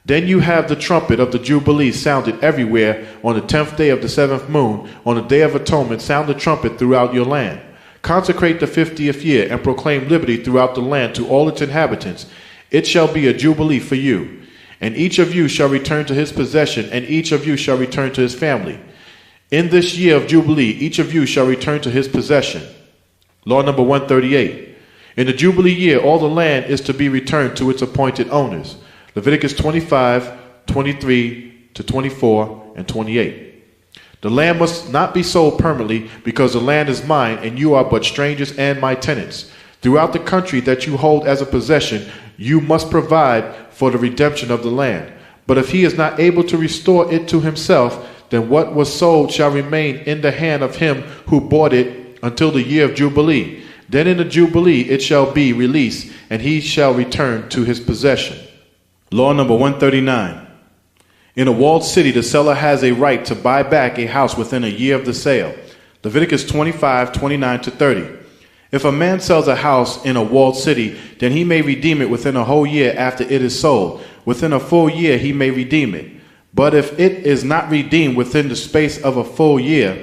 Then you have the trumpet of the Jubilee sounded everywhere on the 10th day of the 7th moon. On the Day of Atonement, sound the trumpet throughout your land. Consecrate the 50th year and proclaim liberty throughout the land to all its inhabitants. It shall be a jubilee for you. And each of you shall return to his possession, and each of you shall return to his family. In this year of Jubilee, each of you shall return to his possession. Law number 138. In the Jubilee year, all the land is to be returned to its appointed owners. Leviticus 25:23-24 and 28. The land must not be sold permanently, because the land is mine, and you are but strangers and my tenants. Throughout the country that you hold as a possession, you must provide for the redemption of the land. But if he is not able to restore it to himself, then what was sold shall remain in the hand of him who bought it until the year of Jubilee. Then in the Jubilee it shall be released, and he shall return to his possession. Law number 139. In a walled city, the seller has a right to buy back a house within a year of the sale. Leviticus 25:29-30. If a man sells a house in a walled city, then he may redeem it within a whole year after it is sold. Within a full year he may redeem it. But if it is not redeemed within the space of a full year,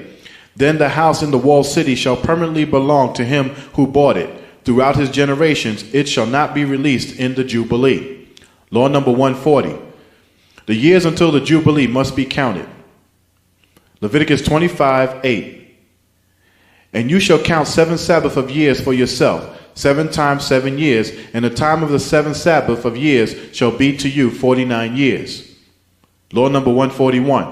then the house in the walled city shall permanently belong to him who bought it. Throughout his generations it shall not be released in the Jubilee. Law number 140. The years until the Jubilee must be counted. Leviticus 25:8. And you shall count 7 Sabbath of years for yourself, 7 times 7 years, and the time of the 7th Sabbath of years shall be to you 49 years. Law number 141.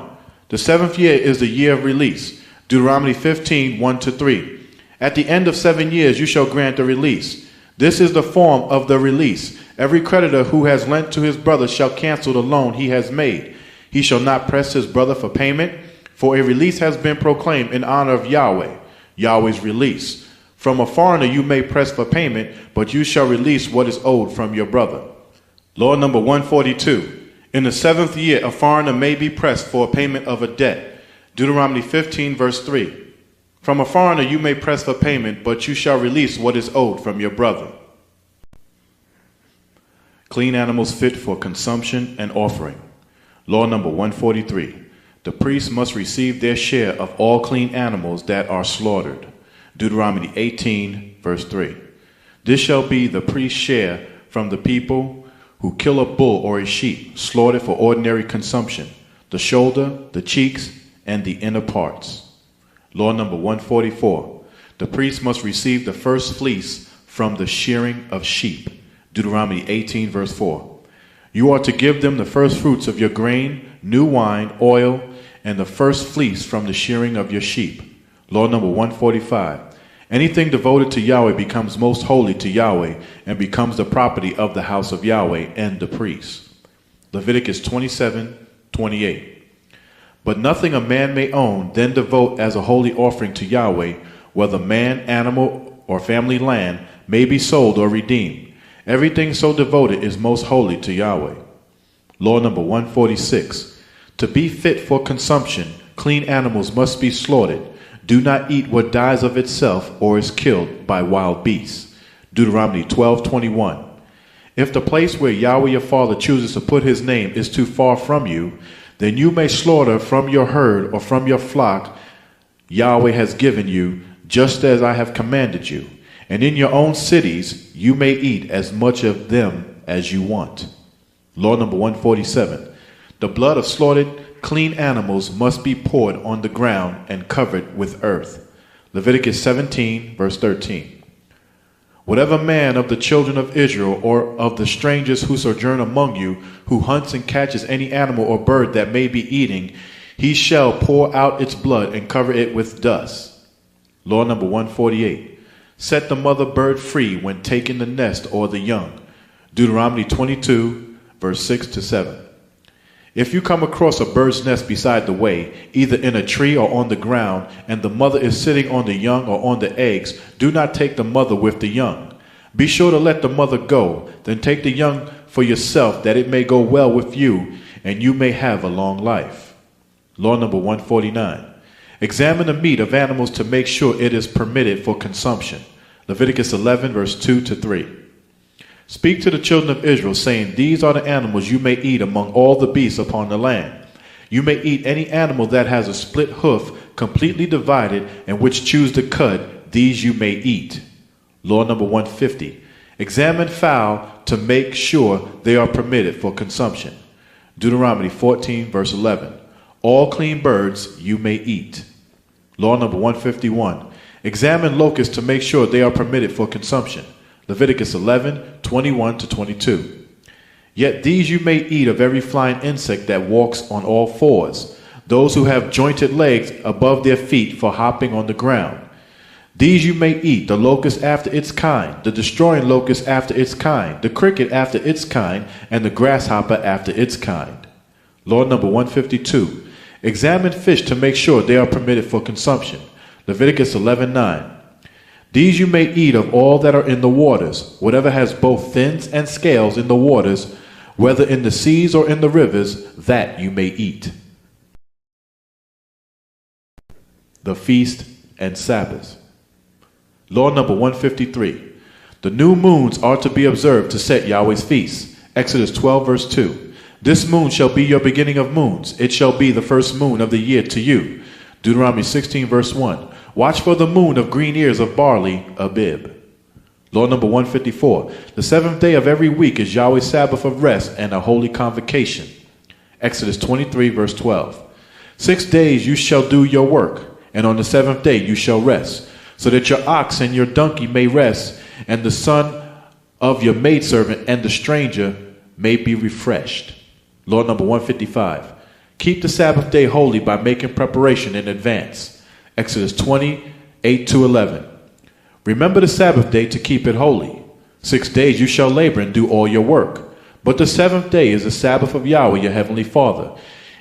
The 7th year is the year of release. Deuteronomy 15, 1-3. At the end of 7 years you shall grant a release. This is the form of the release. Every creditor who has lent to his brother shall cancel the loan he has made. He shall not press his brother for payment, for a release has been proclaimed in honor of Yahweh, Yahweh's release. From a foreigner you may press for payment, but you shall release what is owed from your brother. Law number 142. In the 7th year a foreigner may be pressed for a payment of a debt. Deuteronomy 15, verse 3. From a foreigner you may press for payment, but you shall release what is owed from your brother. Clean animals fit for consumption and offering. Law number 143. The priests must receive their share of all clean animals that are slaughtered. Deuteronomy 18, verse 3. This shall be the priest's share from the people who kill a bull or a sheep, slaughtered for ordinary consumption, the shoulder, the cheeks, and the inner parts. Law number 144. The priest must receive the first fleece from the shearing of sheep. Deuteronomy 18, verse 4. You are to give them the first fruits of your grain, new wine, oil, and the first fleece from the shearing of your sheep. Law number 145. Anything devoted to Yahweh becomes most holy to Yahweh and becomes the property of the house of Yahweh and the priests. Leviticus 27, 28. But nothing a man may own, then devote as a holy offering to Yahweh, whether man, animal, or family land, may be sold or redeemed. Everything so devoted is most holy to Yahweh. Law number 146. To be fit for consumption, clean animals must be slaughtered. Do not eat what dies of itself or is killed by wild beasts. Deuteronomy 12:21. If the place where Yahweh your Father chooses to put his name is too far from you, then you may slaughter from your herd or from your flock Yahweh has given you, just as I have commanded you. And in your own cities you may eat as much of them as you want. Law number 147. The blood of slaughtered clean animals must be poured on the ground and covered with earth. Leviticus 17, verse 13. Whatever man of the children of Israel or of the strangers who sojourn among you, who hunts and catches any animal or bird that may be eating, he shall pour out its blood and cover it with dust. Law number 148. Set the mother bird free when taking the nest or the young. Deuteronomy 22, verse 6-7. If you come across a bird's nest beside the way, either in a tree or on the ground, and the mother is sitting on the young or on the eggs, do not take the mother with the young. Be sure to let the mother go, then take the young for yourself, that it may go well with you, and you may have a long life. Law number 149. Examine the meat of animals to make sure it is permitted for consumption. Leviticus 11, verse 2-3. Speak to the children of Israel, saying, These are the animals you may eat among all the beasts upon the land. You may eat any animal that has a split hoof, completely divided, and which chews the cud. These you may eat. Law number 150. Examine fowl to make sure they are permitted for consumption. Deuteronomy 14, verse 11. All clean birds you may eat. Law number 151. Examine locusts to make sure they are permitted for consumption. Leviticus 11, 21-22. Yet these you may eat of every flying insect that walks on all fours, those who have jointed legs above their feet for hopping on the ground. These you may eat, the locust after its kind, the destroying locust after its kind, the cricket after its kind, and the grasshopper after its kind. Law number 152. Examine fish to make sure they are permitted for consumption. Leviticus 11:9. These you may eat of all that are in the waters, whatever has both fins and scales in the waters, whether in the seas or in the rivers, that you may eat. The feast and Sabbath. Law number 153. The new moons are to be observed to set Yahweh's feasts. Exodus 12, verse 2. This moon shall be your beginning of moons. It shall be the first moon of the year to you. Deuteronomy 16, verse 1. Watch for the moon of green ears of barley, Abib. Law number 154. The seventh day of every week is Yahweh's Sabbath of rest and a holy convocation. Exodus 23, verse 12. 6 days you shall do your work, and on the seventh day you shall rest, so that your ox and your donkey may rest, and the son of your maidservant and the stranger may be refreshed. Law number 155. Keep the Sabbath day holy by making preparation in advance. Exodus 20:8-11. Remember the Sabbath day to keep it holy. 6 days you shall labor and do all your work. But the seventh day is the Sabbath of Yahweh your heavenly Father.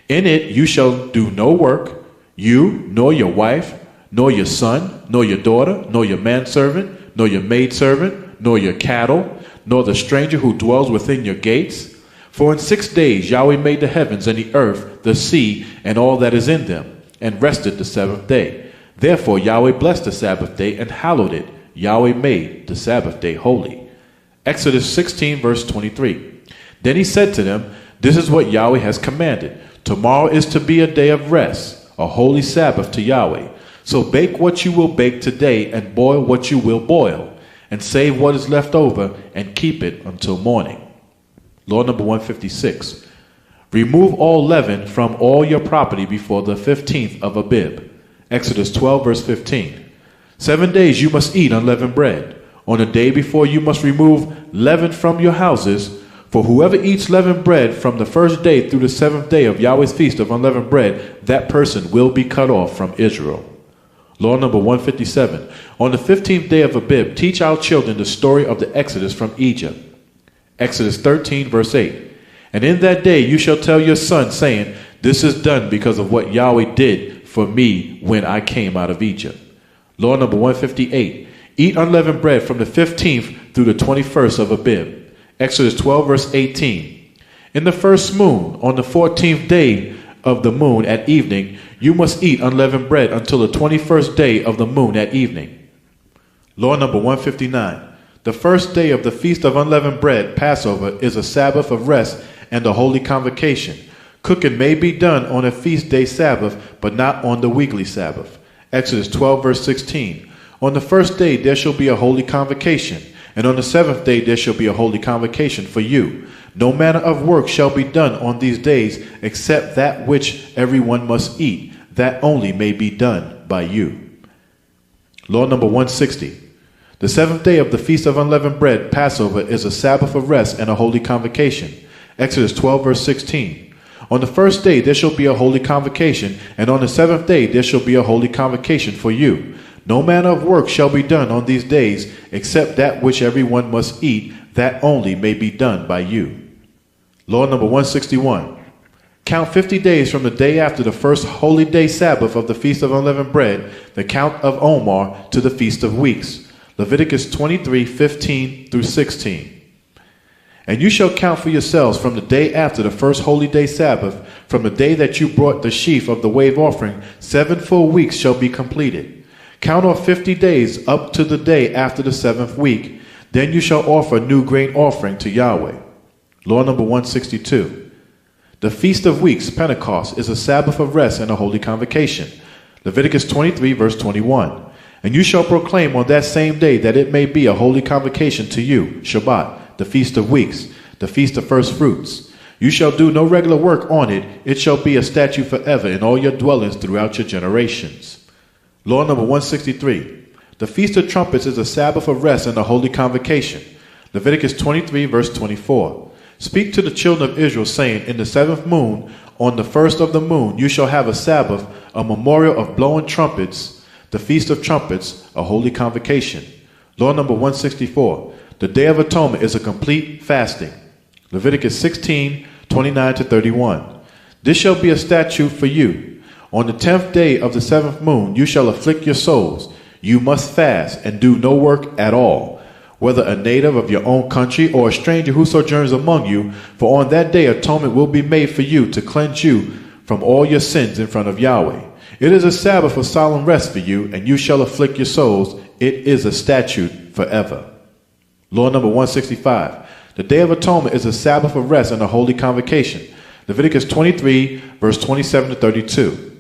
In it you shall do no work, you, nor your wife, nor your son, nor your daughter, nor your manservant, nor your maidservant, nor your cattle, nor the stranger who dwells within your gates. For in 6 days Yahweh made the heavens and the earth, the sea, and all that is in them, and rested the seventh day. Therefore Yahweh blessed the Sabbath day and hallowed it. Yahweh made the Sabbath day holy. Exodus 16 verse 23. Then he said to them, this is what Yahweh has commanded. Tomorrow is to be a day of rest, a holy Sabbath to Yahweh. So bake what you will bake today and boil what you will boil, and save what is left over and keep it until morning. Law number 156. Remove all leaven from all your property before the 15th of Abib. Exodus 12 verse 15. 7 days you must eat unleavened bread. On the day before you must remove leaven from your houses. For whoever eats leavened bread from the first day through the seventh day of Yahweh's feast of unleavened bread, that person will be cut off from Israel. Law number 157. On the 15th day of Abib, teach our children the story of the Exodus from Egypt. Exodus 13 verse 8. And in that day you shall tell your son, saying, this is done because of what Yahweh did for me when I came out of Egypt. Law number 158. Eat unleavened bread from the 15th through the 21st of Abib. Exodus 12 verse 18. In the first moon, on the 14th day of the moon at evening, you must eat unleavened bread until the 21st day of the moon at evening. Law number 159. The first day of the feast of unleavened bread, Passover, is a Sabbath of rest and a holy convocation. Cooking may be done on a feast day Sabbath, but not on the weekly Sabbath. Exodus 12 verse 16. On the first day there shall be a holy convocation, and on the seventh day there shall be a holy convocation for you. No manner of work shall be done on these days, except that which everyone must eat, that only may be done by you. Law number 160. The seventh day of the Feast of Unleavened Bread, Passover, is a Sabbath of rest and a holy convocation. Exodus 12 verse 16. On the first day there shall be a holy convocation, and on the seventh day there shall be a holy convocation for you. No manner of work shall be done on these days, except that which everyone must eat, that only may be done by you. Law number 161. Count 50 days from the day after the first holy day Sabbath of the Feast of Unleavened Bread, the count of Omar, to the Feast of Weeks. Leviticus 23:15-16. And you shall count for yourselves from the day after the first holy day Sabbath, from the day that you brought the sheaf of the wave offering, 7 full weeks shall be completed. Count off 50 days up to the day after the 7th week. Then you shall offer a new grain offering to Yahweh. Law number 162. The Feast of Weeks, Pentecost, is a Sabbath of rest and a holy convocation. Leviticus 23 verse 21. And you shall proclaim on that same day that it may be a holy convocation to you, Shabbat, the Feast of Weeks, the Feast of First Fruits. You shall do no regular work on it. It shall be a statute forever in all your dwellings throughout your generations. Law number 163. The Feast of Trumpets is a Sabbath of rest and a holy convocation. Leviticus 23 verse 24. Speak to the children of Israel, saying, in the 7th moon, on the first of the moon, you shall have a Sabbath, a memorial of blowing trumpets, the Feast of Trumpets, a holy convocation. Law number 164. The Day of Atonement is a complete fasting. Leviticus 16:29-31. This shall be a statute for you. On the 10th day of the 7th moon, you shall afflict your souls. You must fast and do no work at all, whether a native of your own country or a stranger who sojourns among you, for on that day atonement will be made for you to cleanse you from all your sins in front of Yahweh. It is a Sabbath of solemn rest for you, and you shall afflict your souls. It is a statute forever. Law number 165. The Day of Atonement is a Sabbath of rest and a holy convocation. Leviticus 23 verse 27-32.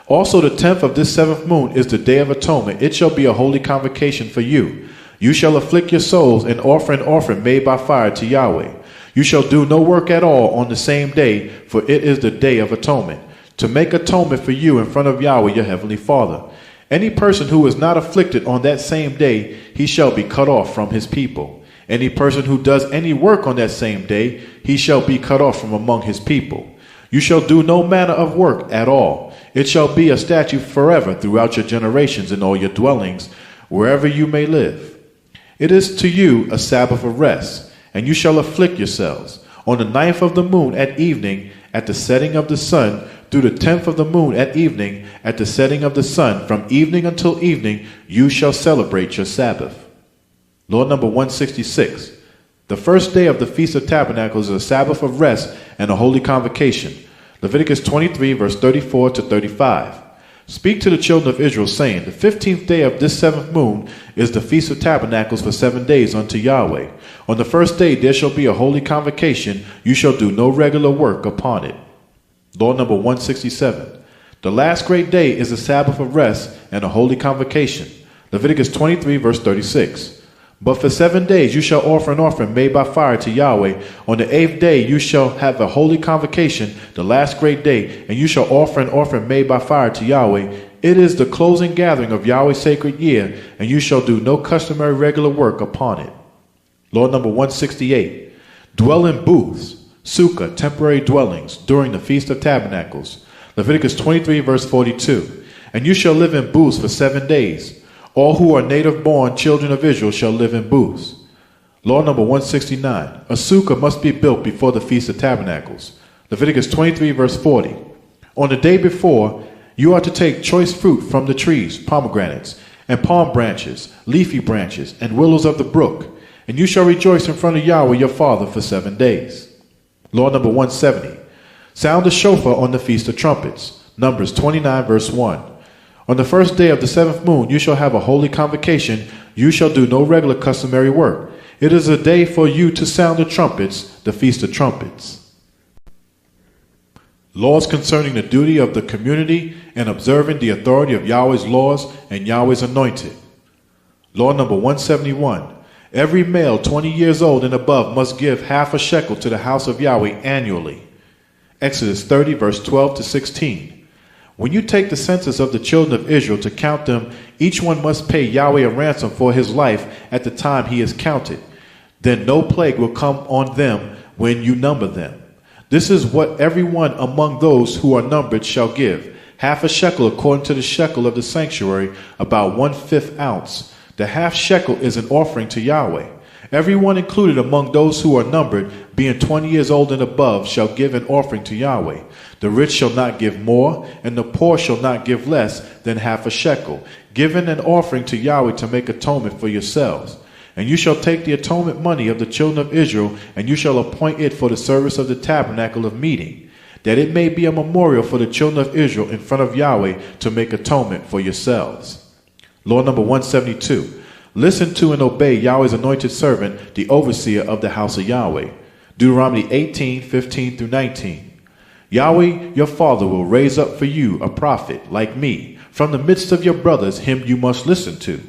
Also the 10th of this 7th moon is the Day of Atonement. It shall be a holy convocation for you. You shall afflict your souls and offer an offering made by fire to Yahweh. You shall do no work at all on the same day, for it is the Day of Atonement, to make atonement for you in front of Yahweh your heavenly Father. Any person who is not afflicted on that same day, he shall be cut off from his people. Any person who does any work on that same day, he shall be cut off from among his people. You shall do no manner of work at all. It shall be a statute forever throughout your generations in all your dwellings, wherever you may live. It is to you a Sabbath of rest, and you shall afflict yourselves. On the 9th of the moon at evening, at the setting of the sun, through the 10th of the moon at evening, at the setting of the sun, from evening until evening, you shall celebrate your Sabbath. Law number 166. The first day of the Feast of Tabernacles is a Sabbath of rest and a holy convocation. Leviticus 23, verse 34 to 35. Speak to the children of Israel, saying, the 15th day of this 7th moon is the Feast of Tabernacles for 7 days unto Yahweh. On the first day there shall be a holy convocation. You shall do no regular work upon it. Law number 167. The last great day is a Sabbath of rest and a holy convocation. Leviticus 23, verse 36. But for 7 days you shall offer an offering made by fire to Yahweh. On the 8th day you shall have a holy convocation, the last great day, and you shall offer an offering made by fire to Yahweh. It is the closing gathering of Yahweh's sacred year, and you shall do no customary regular work upon it. Law number 168. Dwell in booths, sukkah, temporary dwellings, during the Feast of Tabernacles. Leviticus 23, verse 42. And you shall live in booths for 7 days. All who are native-born children of Israel shall live in booths. Law number 169. A sukkah must be built before the Feast of Tabernacles. Leviticus 23, verse 40. On the day before, you are to take choice fruit from the trees, pomegranates, and palm branches, leafy branches, and willows of the brook, and you shall rejoice in front of Yahweh your Father for 7 days. Law number 170. Sound the shofar on the Feast of Trumpets. Numbers 29, verse 1. On the first day of the 7th moon you shall have a holy convocation. You shall do no regular customary work. It is a day for you to sound the trumpets, the Feast of Trumpets. Laws concerning the duty of the community and observing the authority of Yahweh's laws and Yahweh's anointed. Law number 171. Every male 20 years old and above must give half a shekel to the house of Yahweh annually. Exodus 30, verse 12 to 16. When you take the census of the children of Israel to count them, each one must pay Yahweh a ransom for his life at the time he is counted. Then no plague will come on them when you number them. This is what everyone among those who are numbered shall give, half a shekel according to the shekel of the sanctuary, about 1/5 ounce. The half shekel is an offering to Yahweh. Everyone included among those who are numbered, being 20 years old and above, shall give an offering to Yahweh. The rich shall not give more, and the poor shall not give less than half a shekel, given an offering to Yahweh to make atonement for yourselves. And you shall take the atonement money of the children of Israel, and you shall appoint it for the service of the tabernacle of meeting, that it may be a memorial for the children of Israel in front of Yahweh to make atonement for yourselves. Law number 172. Listen to and obey Yahweh's anointed servant, the overseer of the house of Yahweh. Deuteronomy 18, 15 through 19. Yahweh your Father will raise up for you a prophet like me. From the midst of your brothers, him you must listen to.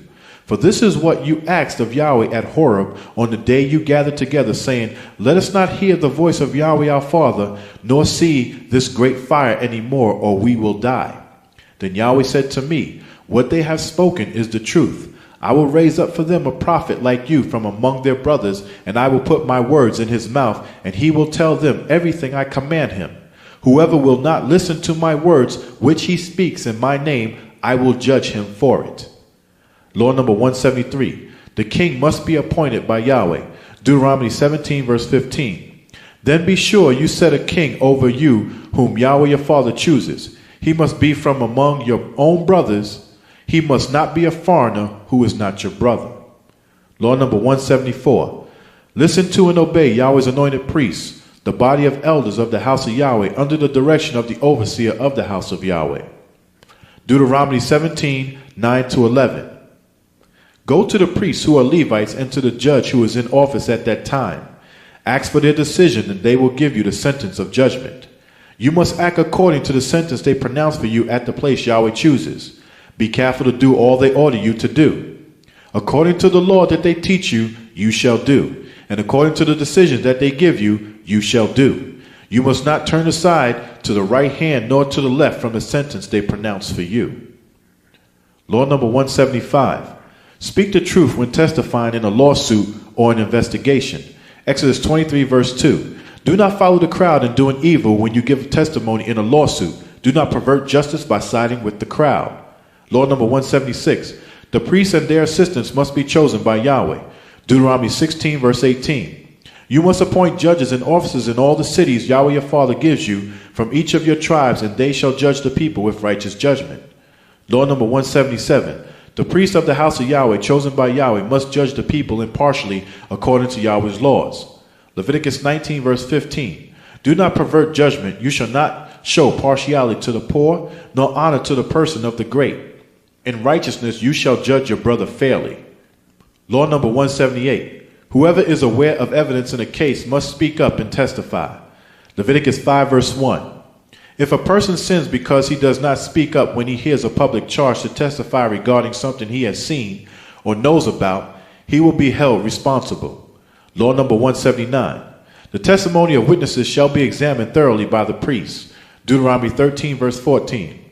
For this is what you asked of Yahweh at Horeb on the day you gathered together, saying, let us not hear the voice of Yahweh our Father, nor see this great fire any more, or we will die. Then Yahweh said to me, what they have spoken is the truth. I will raise up for them a prophet like you from among their brothers, and I will put my words in his mouth, and he will tell them everything I command him. Whoever will not listen to my words, which he speaks in my name, I will judge him for it. Law number 173. The king must be appointed by Yahweh. Deuteronomy 17, verse 15. Then be sure you set a king over you, whom Yahweh your Father chooses. He must be from among your own brothers. He must not be a foreigner who is not your brother. Law number 174. Listen to and obey Yahweh's anointed priests, the body of elders of the house of Yahweh, under the direction of the overseer of the house of Yahweh. Deuteronomy 17, 9 to 11. Go to the priests who are Levites and to the judge who is in office at that time. Ask for their decision, and they will give you the sentence of judgment. You must act according to the sentence they pronounce for you at the place Yahweh chooses. Be careful to do all they order you to do. According to the law that they teach you, you shall do. And according to the decisions that they give you, you shall do. You must not turn aside to the right hand nor to the left from the sentence they pronounce for you. Law number 175. Speak the truth when testifying in a lawsuit or an investigation. Exodus 23, verse 2. Do not follow the crowd in doing evil when you give testimony in a lawsuit. Do not pervert justice by siding with the crowd. Law number 176. The priests and their assistants must be chosen by Yahweh. Deuteronomy 16 verse 18. You must appoint judges and officers in all the cities Yahweh your Father gives you from each of your tribes, and they shall judge the people with righteous judgment. Law number 177. The priests of the house of Yahweh chosen by Yahweh must judge the people impartially according to Yahweh's laws. Leviticus 19 verse 15. Do not pervert judgment. You shall not show partiality to the poor, nor honor to the person of the great. In righteousness you shall judge your brother fairly. Law number 178. Whoever is aware of evidence in a case must speak up and testify. Leviticus 5 verse 1. If a person sins because he does not speak up when he hears a public charge to testify regarding something he has seen or knows about, he will be held responsible. Law number 179. The testimony of witnesses shall be examined thoroughly by the priests. Deuteronomy 13 verse 14.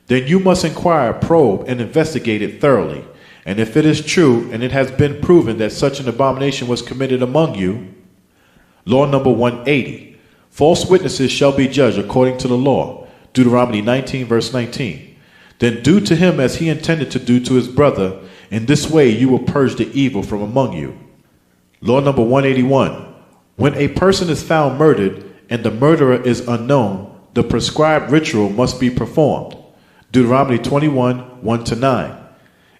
Then you must inquire, probe, and investigate it thoroughly. And if it is true, and it has been proven that such an abomination was committed among you. Law number 180. False witnesses shall be judged according to the law. Deuteronomy 19 verse 19. Then do to him as he intended to do to his brother. In this way you will purge the evil from among you. Law number 181. When a person is found murdered, and the murderer is unknown, the prescribed ritual must be performed. Deuteronomy 21, 1-9.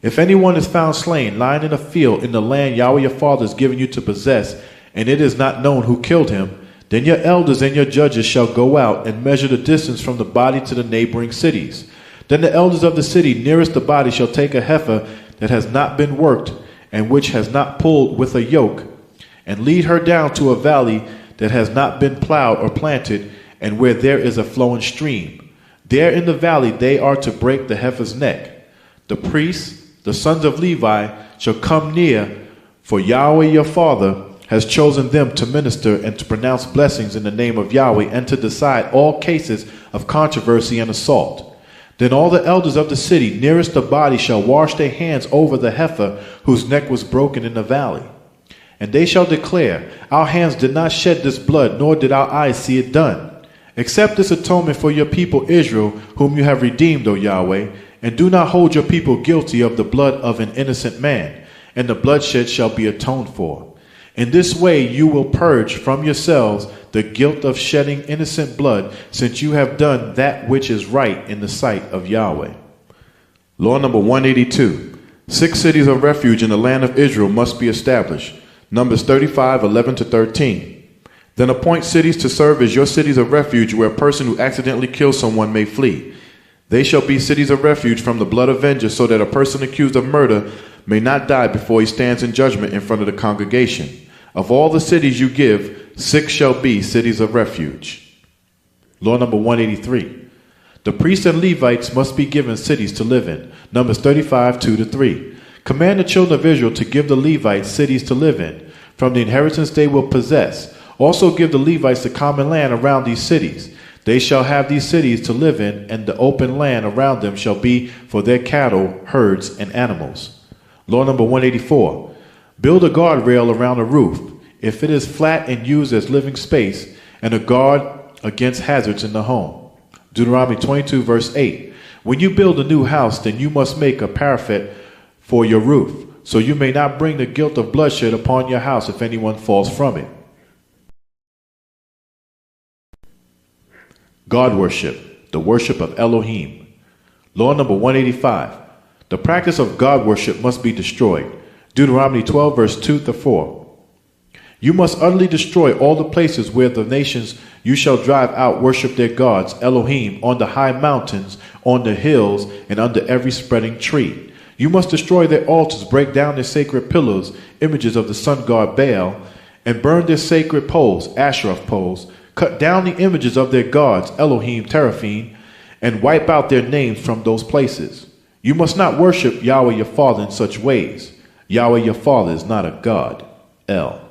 If anyone is found slain, lying in a field in the land Yahweh your Father is giving you to possess, and it is not known who killed him, then your elders and your judges shall go out and measure the distance from the body to the neighboring cities. Then the elders of the city nearest the body shall take a heifer that has not been worked, and which has not pulled with a yoke, and lead her down to a valley that has not been plowed or planted, and where there is a flowing stream. There in the valley they are to break the heifer's neck. The priests, the sons of Levi, shall come near, for Yahweh your Father has chosen them to minister and to pronounce blessings in the name of Yahweh, and to decide all cases of controversy and assault. Then all the elders of the city nearest the body shall wash their hands over the heifer whose neck was broken in the valley. And they shall declare, our hands did not shed this blood, nor did our eyes see it done. Accept this atonement for your people Israel, whom you have redeemed, O Yahweh, and do not hold your people guilty of the blood of an innocent man, and the bloodshed shall be atoned for. In this way you will purge from yourselves the guilt of shedding innocent blood, since you have done that which is right in the sight of Yahweh. Law number 182. 6 cities of refuge in the land of Israel must be established. Numbers 35, 11-13. Then appoint cities to serve as your cities of refuge, where a person who accidentally kills someone may flee. They shall be cities of refuge from the blood avenger, so that a person accused of murder may not die before he stands in judgment in front of the congregation. Of all the cities you give, 6 shall be cities of refuge. Law number 183. The priests and Levites must be given cities to live in. Numbers 35, 2-3. Command the children of Israel to give the Levites cities to live in, from the inheritance they will possess. Also give the Levites the common land around these cities. They shall have these cities to live in, and the open land around them shall be for their cattle, herds, and animals. Law number 184. Build a guardrail around a roof, if it is flat and used as living space, and a guard against hazards in the home. Deuteronomy 22 verse 8. When you build a new house, then you must make a parapet for your roof, so you may not bring the guilt of bloodshed upon your house if anyone falls from it. God worship, the worship of Elohim. Law number 185. The practice of God worship must be destroyed. Deuteronomy 12 verse 2-4. You must utterly destroy all the places where the nations you shall drive out worship their gods, Elohim, on the high mountains, on the hills, and under every spreading tree. You must destroy their altars, break down their sacred pillars, images of the sun god Baal, and burn their sacred poles, Asherah poles, cut down the images of their gods, Elohim, Teraphim, and wipe out their names from those places. You must not worship Yahweh your Father in such ways. Yahweh your Father is not a God. El.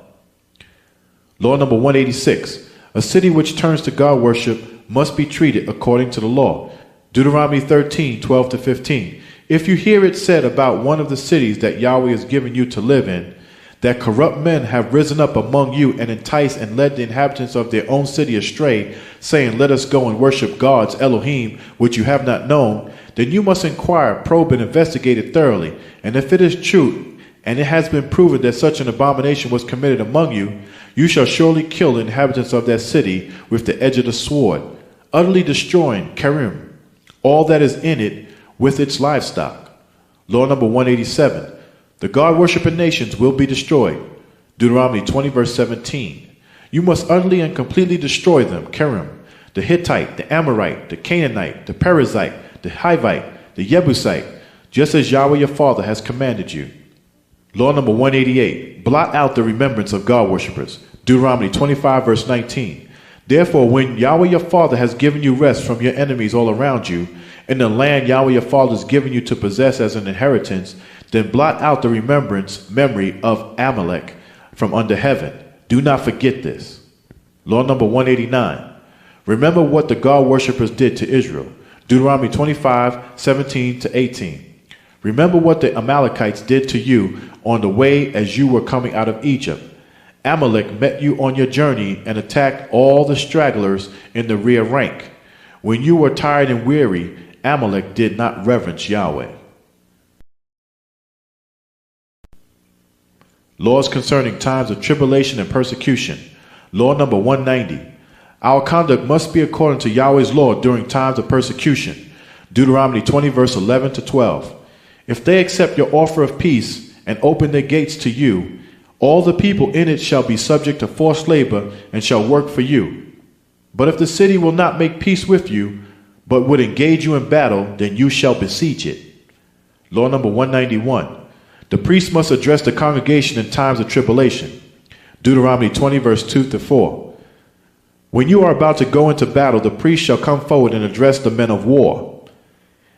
Law number 186. A city which turns to God worship must be treated according to the law. Deuteronomy 13, 12-15. If you hear it said about one of the cities that Yahweh has given you to live in, that corrupt men have risen up among you and enticed and led the inhabitants of their own city astray, saying, let us go and worship gods, Elohim, which you have not known, then you must inquire, probe, and investigate it thoroughly. And if it is true, and it has been proven that such an abomination was committed among you, you shall surely kill the inhabitants of that city with the edge of the sword, utterly destroying Kerim, all that is in it with its livestock. Law number 187. The God-worshiping nations will be destroyed. Deuteronomy 20, verse 17. You must utterly and completely destroy them, Kerim, the Hittite, the Amorite, the Canaanite, the Perizzite, the Hivite, the Jebusite, just as Yahweh your Father has commanded you. Law number 188. Blot out the remembrance of God-worshippers. Deuteronomy 25, verse 19. Therefore, when Yahweh your Father has given you rest from your enemies all around you, in the land Yahweh your Father has given you to possess as an inheritance, then blot out the memory of Amalek from under heaven. Do not forget this. Law number 189. Remember what the God worshippers did to Israel. Deuteronomy 25, 17 to 18. Remember what the Amalekites did to you on the way as you were coming out of Egypt. Amalek met you on your journey and attacked all the stragglers in the rear rank. When you were tired and weary, Amalek did not reverence Yahweh. Laws concerning times of tribulation and persecution. Law number 190. Our conduct must be according to Yahweh's law during times of persecution. Deuteronomy 20, verse 11 to 12. If they accept your offer of peace and open their gates to you, all the people in it shall be subject to forced labor and shall work for you. But if the city will not make peace with you, but would engage you in battle, then you shall besiege it. Law number 191. The priest must address the congregation in times of tribulation. Deuteronomy 20, verse 2 to 4. When you are about to go into battle, the priest shall come forward and address the men of war.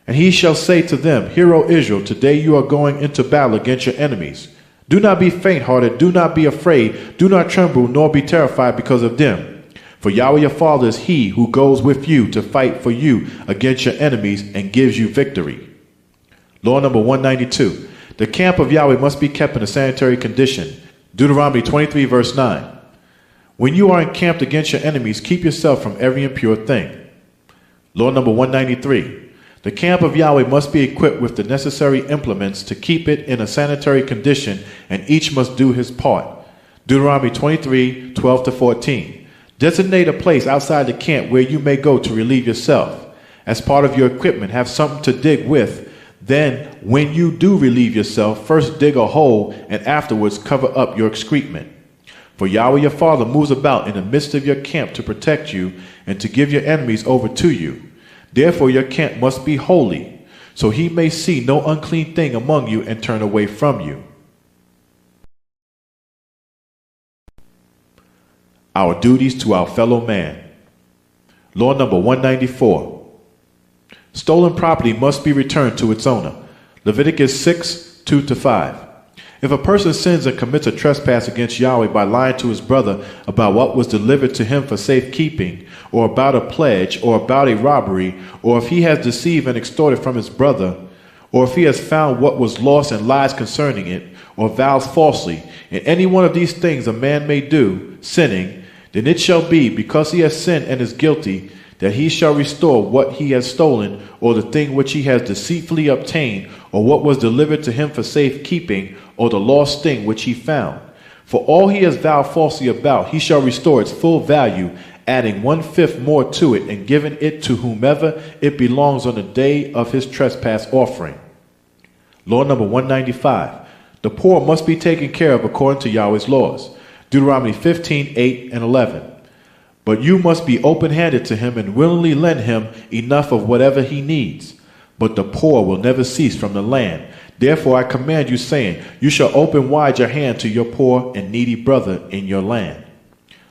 And he shall say to them, Hear, O Israel, today you are going into battle against your enemies. Do not be faint-hearted, do not be afraid, do not tremble, nor be terrified because of them. For Yahweh your Father is he who goes with you to fight for you against your enemies and gives you victory. Law number 192. The camp of Yahweh must be kept in a sanitary condition. Deuteronomy 23, verse 9. When you are encamped against your enemies, keep yourself from every impure thing. Law number 193. The camp of Yahweh must be equipped with the necessary implements to keep it in a sanitary condition, and each must do his part. Deuteronomy 23, 12 to 14. Designate a place outside the camp where you may go to relieve yourself. As part of your equipment, have something to dig with. Then, when you do relieve yourself, first dig a hole and afterwards cover up your excrement. For Yahweh your Father moves about in the midst of your camp to protect you and to give your enemies over to you. Therefore your camp must be holy, so he may see no unclean thing among you and turn away from you. Our duties to our fellow man. Law number 194. Stolen property must be returned to its owner. Leviticus 6, 2 to 5. If a person sins and commits a trespass against Yahweh by lying to his brother about what was delivered to him for safekeeping, or about a pledge, or about a robbery, or if he has deceived and extorted from his brother, or if he has found what was lost and lies concerning it, or vows falsely, in any one of these things a man may do, sinning, then it shall be, because he has sinned and is guilty, that he shall restore what he has stolen, or the thing which he has deceitfully obtained, or what was delivered to him for safekeeping, or the lost thing which he found. For all he has vowed falsely about, he shall restore its full value, adding 1/5 more to it, and giving it to whomever it belongs on the day of his trespass offering. Law number 195. The poor must be taken care of according to Yahweh's laws. Deuteronomy 15, 8 and 11. But you must be open-handed to him and willingly lend him enough of whatever he needs. But the poor will never cease from the land. Therefore I command you, saying, you shall open wide your hand to your poor and needy brother in your land.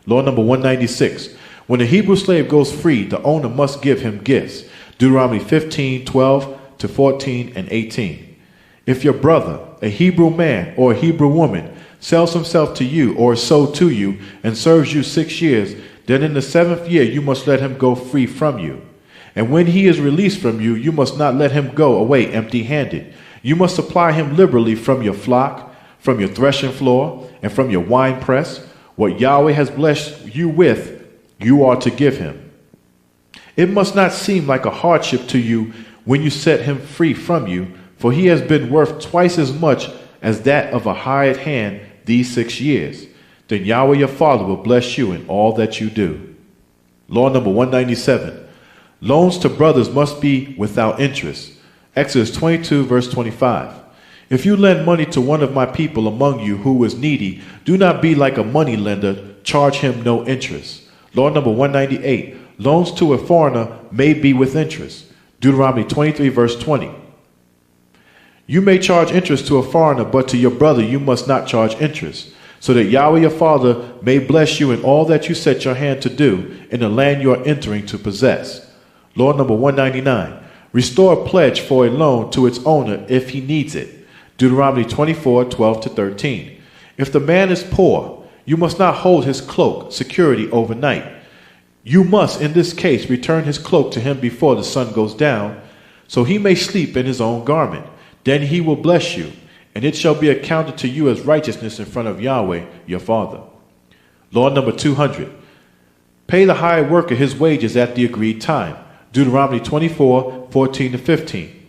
Law number 196. When a Hebrew slave goes free, the owner must give him gifts. Deuteronomy 15, 12 to 14 and 18. If your brother, a Hebrew man or a Hebrew woman, sells himself to you or is sold to you and serves you 6 years, then in the 7th year you must let him go free from you. And when he is released from you, you must not let him go away empty-handed. You must supply him liberally from your flock, from your threshing floor, and from your winepress. What Yahweh has blessed you with, you are to give him. It must not seem like a hardship to you when you set him free from you, for he has been worth twice as much as that of a hired hand these 6 years. Then Yahweh your Father will bless you in all that you do. Law number 197. Loans to brothers must be without interest. Exodus 22, verse 25. If you lend money to one of my people among you who is needy, do not be like a money lender, charge him no interest. Law number 198. Loans to a foreigner may be with interest. Deuteronomy 23, verse 20. You may charge interest to a foreigner, but to your brother you must not charge interest, so that Yahweh your Father may bless you in all that you set your hand to do in the land you are entering to possess. Law number 199. Restore a pledge for a loan to its owner if he needs it. Deuteronomy 24, 12 to 13. If the man is poor, you must not hold his cloak security overnight. You must, in this case, return his cloak to him before the sun goes down, so he may sleep in his own garment. Then he will bless you, and it shall be accounted to you as righteousness in front of Yahweh your Father. Law number 200. Pay the hired worker his wages at the agreed time. Deuteronomy 24, 14 to 15.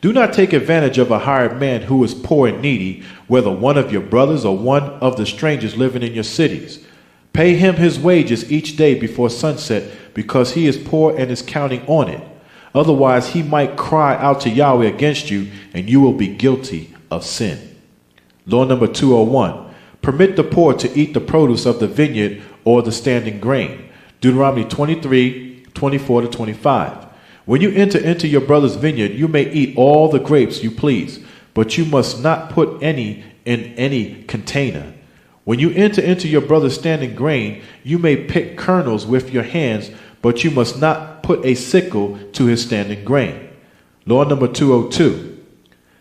Do not take advantage of a hired man who is poor and needy, whether one of your brothers or one of the strangers living in your cities. Pay him his wages each day before sunset, because he is poor and is counting on it. Otherwise he might cry out to Yahweh against you, and you will be guilty of sin. Law number 201. Permit the poor to eat the produce of the vineyard or the standing grain. Deuteronomy 23, 24 to 25. When you enter into your brother's vineyard, you may eat all the grapes you please, but you must not put any in any container. When you enter into your brother's standing grain, you may pick kernels with your hands, but you must not put a sickle to his standing grain. Law number 202.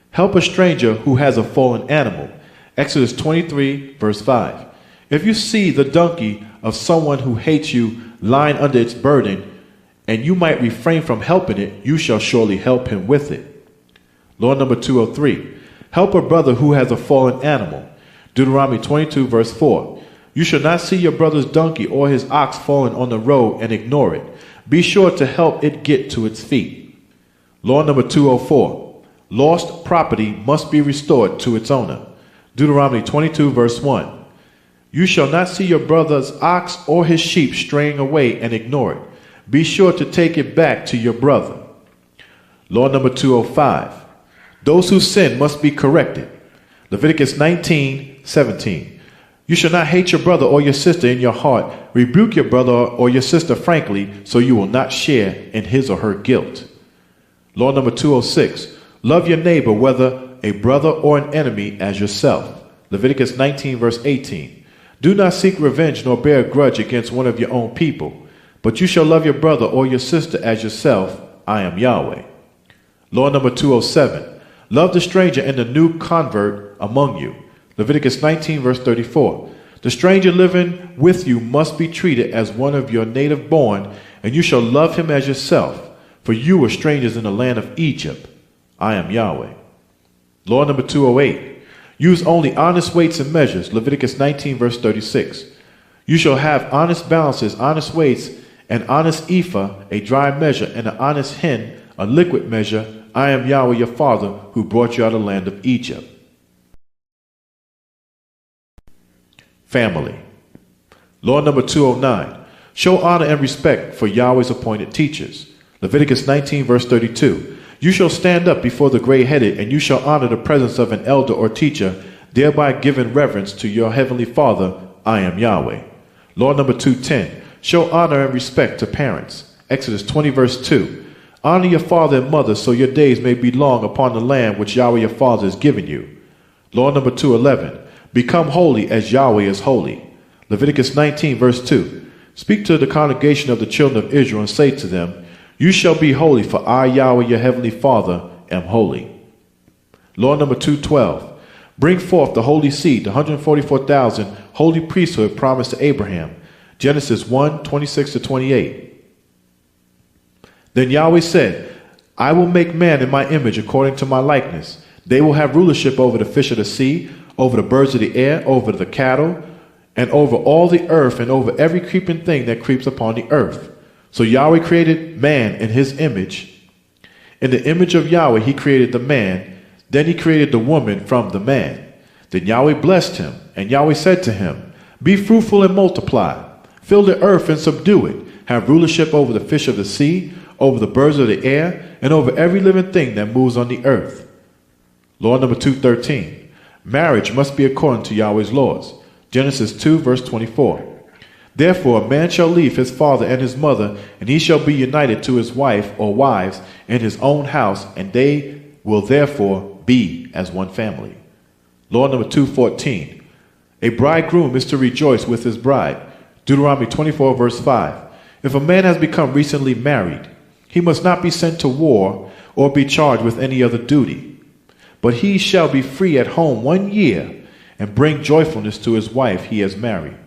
Help a stranger who has a fallen animal. Exodus 23, verse 5. If you see the donkey of someone who hates you lying under its burden, and you might refrain from helping it, you shall surely help him with it. Law number 203. Help a brother who has a fallen animal. Deuteronomy 22, verse 4. You shall not see your brother's donkey or his ox fallen on the road and ignore it. Be sure to help it get to its feet. Law number 204. Lost property must be restored to its owner. Deuteronomy 22, verse 1. You shall not see your brother's ox or his sheep straying away and ignore it. Be sure to take it back to your brother. Law number 205. Those who sin must be corrected. Leviticus 19, 17. You shall not hate your brother or your sister in your heart. Rebuke your brother or your sister frankly, so you will not share in his or her guilt. Law number 206. Love your neighbor, whether a brother or an enemy, as yourself. Leviticus 19, verse 18. Do not seek revenge nor bear a grudge against one of your own people, but you shall love your brother or your sister as yourself. I am Yahweh. Law number 207. Love the stranger and the new convert among you. Leviticus 19, verse 34. The stranger living with you must be treated as one of your native born, and you shall love him as yourself, for you were strangers in the land of Egypt. I am Yahweh. Law number 208. Use only honest weights and measures. Leviticus 19, verse 36. You shall have honest balances, honest weights, an honest ephah, a dry measure, and an honest hin, a liquid measure. I am Yahweh your Father, who brought you out of the land of Egypt. Family. Law number 209. Show honor and respect for Yahweh's appointed teachers. Leviticus 19, verse 32. You shall stand up before the gray-headed, and you shall honor the presence of an elder or teacher, thereby giving reverence to your heavenly Father. I am Yahweh. Law number 210. Show honor and respect to parents. Exodus 20, verse 2. Honor your father and mother, so your days may be long upon the land which Yahweh your Father has given you. Law number 211. Become holy as Yahweh is holy. Leviticus 19, verse 2. Speak to the congregation of the children of Israel and say to them, you shall be holy, for I, Yahweh your heavenly Father, am holy. Law number 212. Bring forth the holy seed, the 144,000 holy priesthood promised to Abraham. Genesis 1, 26 to 28. Then Yahweh said, I will make man in my image according to my likeness. They will have rulership over the fish of the sea, over the birds of the air, over the cattle, and over all the earth, and over every creeping thing that creeps upon the earth. So Yahweh created man in his image. In the image of Yahweh he created the man. Then he created the woman from the man. Then Yahweh blessed him, and Yahweh said to him, Be fruitful and multiply. Fill the earth and subdue it. Have rulership over the fish of the sea, over the birds of the air, and over every living thing that moves on the earth. Law number 213. Marriage must be according to Yahweh's laws. Genesis 2 verse 24. Therefore a man shall leave his father and his mother, and he shall be united to his wife or wives in his own house, and they will therefore be as one family. Law number 214. A bridegroom is to rejoice with his bride. Deuteronomy 24 verse 5. If a man has become recently married, he must not be sent to war or be charged with any other duty, but he shall be free at home 1 year and bring joyfulness to his wife he has married.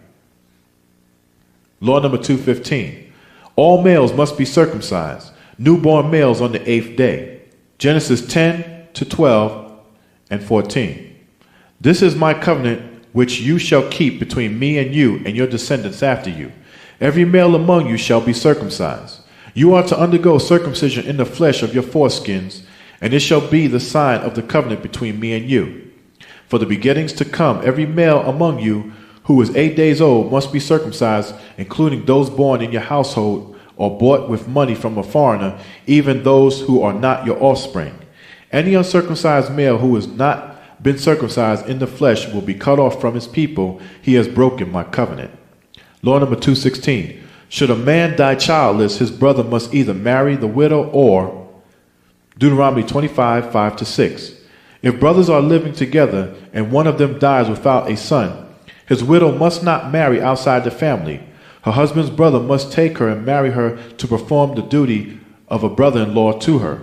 Law number 215. All males must be circumcised, newborn males on the 8th day. Genesis 10 to 12 and 14. This is my covenant which you shall keep between me and you and your descendants after you. Every male among you shall be circumcised. You are to undergo circumcision in the flesh of your foreskins, and it shall be the sign of the covenant between me and you. For the beginnings to come, every male among you who is 8 days old must be circumcised, including those born in your household or bought with money from a foreigner, even those who are not your offspring. Any uncircumcised male who has not been circumcised in the flesh will be cut off from his people. He has broken my covenant. Law number 216. Should a man die childless, his brother must either marry the widow or Deuteronomy 25, 5 to 6. If brothers are living together and one of them dies without a son, his widow must not marry outside the family. Her husband's brother must take her and marry her to perform the duty of a brother-in-law to her.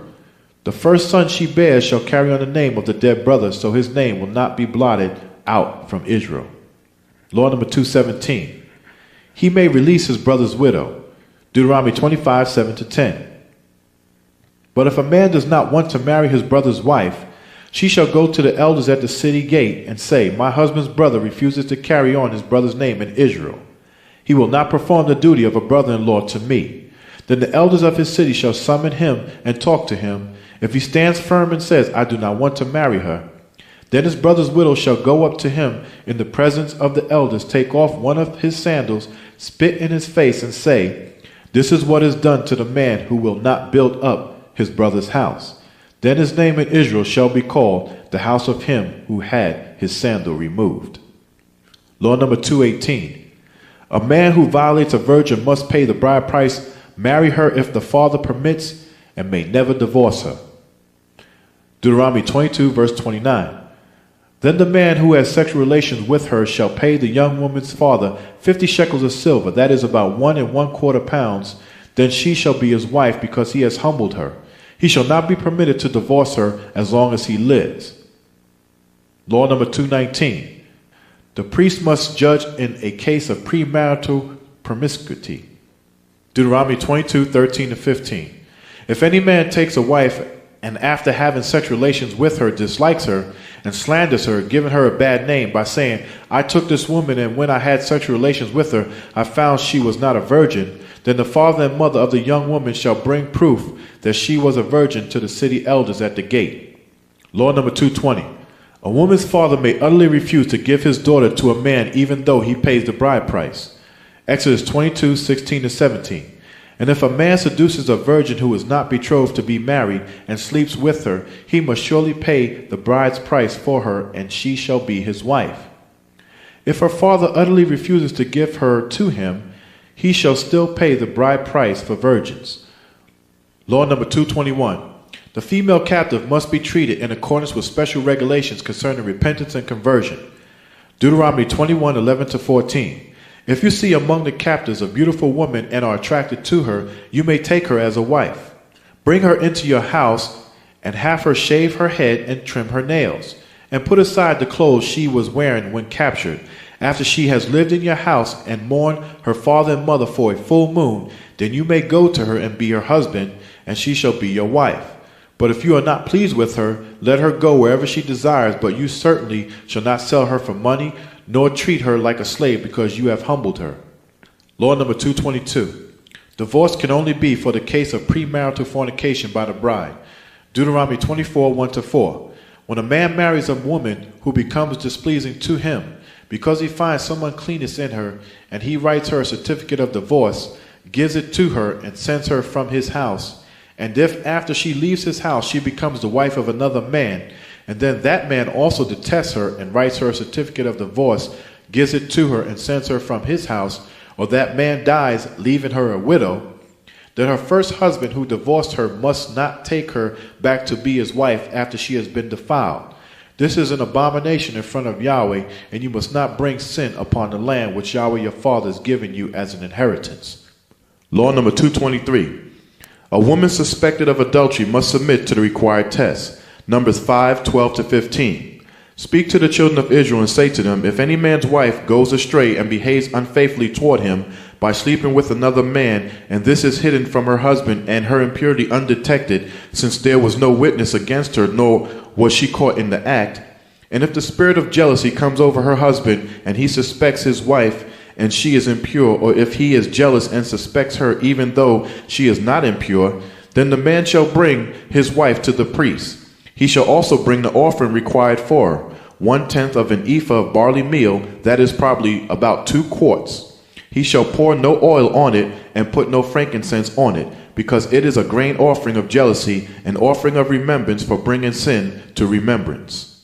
The first son she bears shall carry on the name of the dead brother, so his name will not be blotted out from Israel. Law number 217. He may release his brother's widow. Deuteronomy 25, 7 to 10. But if a man does not want to marry his brother's wife, she shall go to the elders at the city gate and say, My husband's brother refuses to carry on his brother's name in Israel. He will not perform the duty of a brother-in-law to me. Then the elders of his city shall summon him and talk to him. If he stands firm and says, I do not want to marry her, then his brother's widow shall go up to him in the presence of the elders, take off one of his sandals, spit in his face, and say, This is what is done to the man who will not build up his brother's house. Then his name in Israel shall be called the house of him who had his sandal removed. Law number 218. A man who violates a virgin must pay the bride price, marry her if the father permits, and may never divorce her. Deuteronomy 22 verse 29. Then the man who has sexual relations with her shall pay the young woman's father 50 shekels of silver, that is about 1 1/4 pounds. Then she shall be his wife because he has humbled her. He shall not be permitted to divorce her as long as he lives. Law number 219. The priest must judge in a case of premarital promiscuity. Deuteronomy 22, 13 to 15. If any man takes a wife and after having sexual relations with her dislikes her and slanders her, giving her a bad name by saying, I took this woman and when I had sexual relations with her, I found she was not a virgin, then the father and mother of the young woman shall bring proof that she was a virgin to the city elders at the gate. Law number 220. A woman's father may utterly refuse to give his daughter to a man even though he pays the bride price. Exodus 22, 16 to 17. And if a man seduces a virgin who is not betrothed to be married and sleeps with her, he must surely pay the bride's price for her, and she shall be his wife. If her father utterly refuses to give her to him, he shall still pay the bride price for virgins. Law number 221. The female captive must be treated in accordance with special regulations concerning repentance and conversion. Deuteronomy 21, 11 to 14. If you see among the captives a beautiful woman and are attracted to her, you may take her as a wife. Bring her into your house and have her shave her head and trim her nails, and put aside the clothes she was wearing when captured. After she has lived in your house and mourned her father and mother for a full moon, then you may go to her and be her husband, and she shall be your wife. But if you are not pleased with her, let her go wherever she desires, but you certainly shall not sell her for money, nor treat her like a slave because you have humbled her. Law number 222. Divorce can only be for the case of premarital fornication by the bride. Deuteronomy 24, 1-4. When a man marries a woman who becomes displeasing to him, because he finds some uncleanness in her, and he writes her a certificate of divorce, gives it to her, and sends her from his house, and if after she leaves his house she becomes the wife of another man, and then that man also detests her and writes her a certificate of divorce, gives it to her, and sends her from his house, or that man dies, leaving her a widow, then her first husband who divorced her must not take her back to be his wife after she has been defiled. This is an abomination in front of Yahweh, and you must not bring sin upon the land which Yahweh your father has given you as an inheritance. Law number 223. A woman suspected of adultery must submit to the required test. Numbers 5, 12-15. Speak to the children of Israel and say to them, if any man's wife goes astray and behaves unfaithfully toward him by sleeping with another man, and this is hidden from her husband and her impurity undetected, since there was no witness against her, nor was she caught in the act, and if the spirit of jealousy comes over her husband, and he suspects his wife, and she is impure, or if he is jealous and suspects her even though she is not impure, then the man shall bring his wife to the priest. He shall also bring the offering required for her, 1/10 of an ephah of barley meal, that is probably about 2 quarts. He shall pour no oil on it and put no frankincense on it, because it is a grain offering of jealousy, an offering of remembrance for bringing sin to remembrance.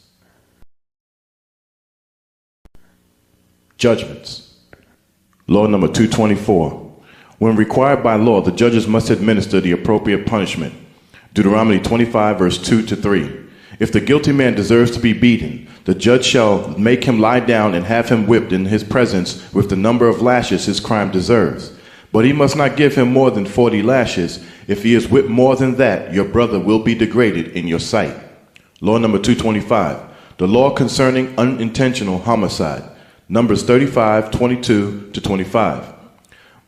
Judgments. Law number 224. When required by law, the judges must administer the appropriate punishment. Deuteronomy 25, verse 2-3. If the guilty man deserves to be beaten, the judge shall make him lie down and have him whipped in his presence with the number of lashes his crime deserves. But he must not give him more than 40 lashes. If he is whipped more than that, your brother will be degraded in your sight. Law number 225. The law concerning unintentional homicide. Numbers 35, 22-25.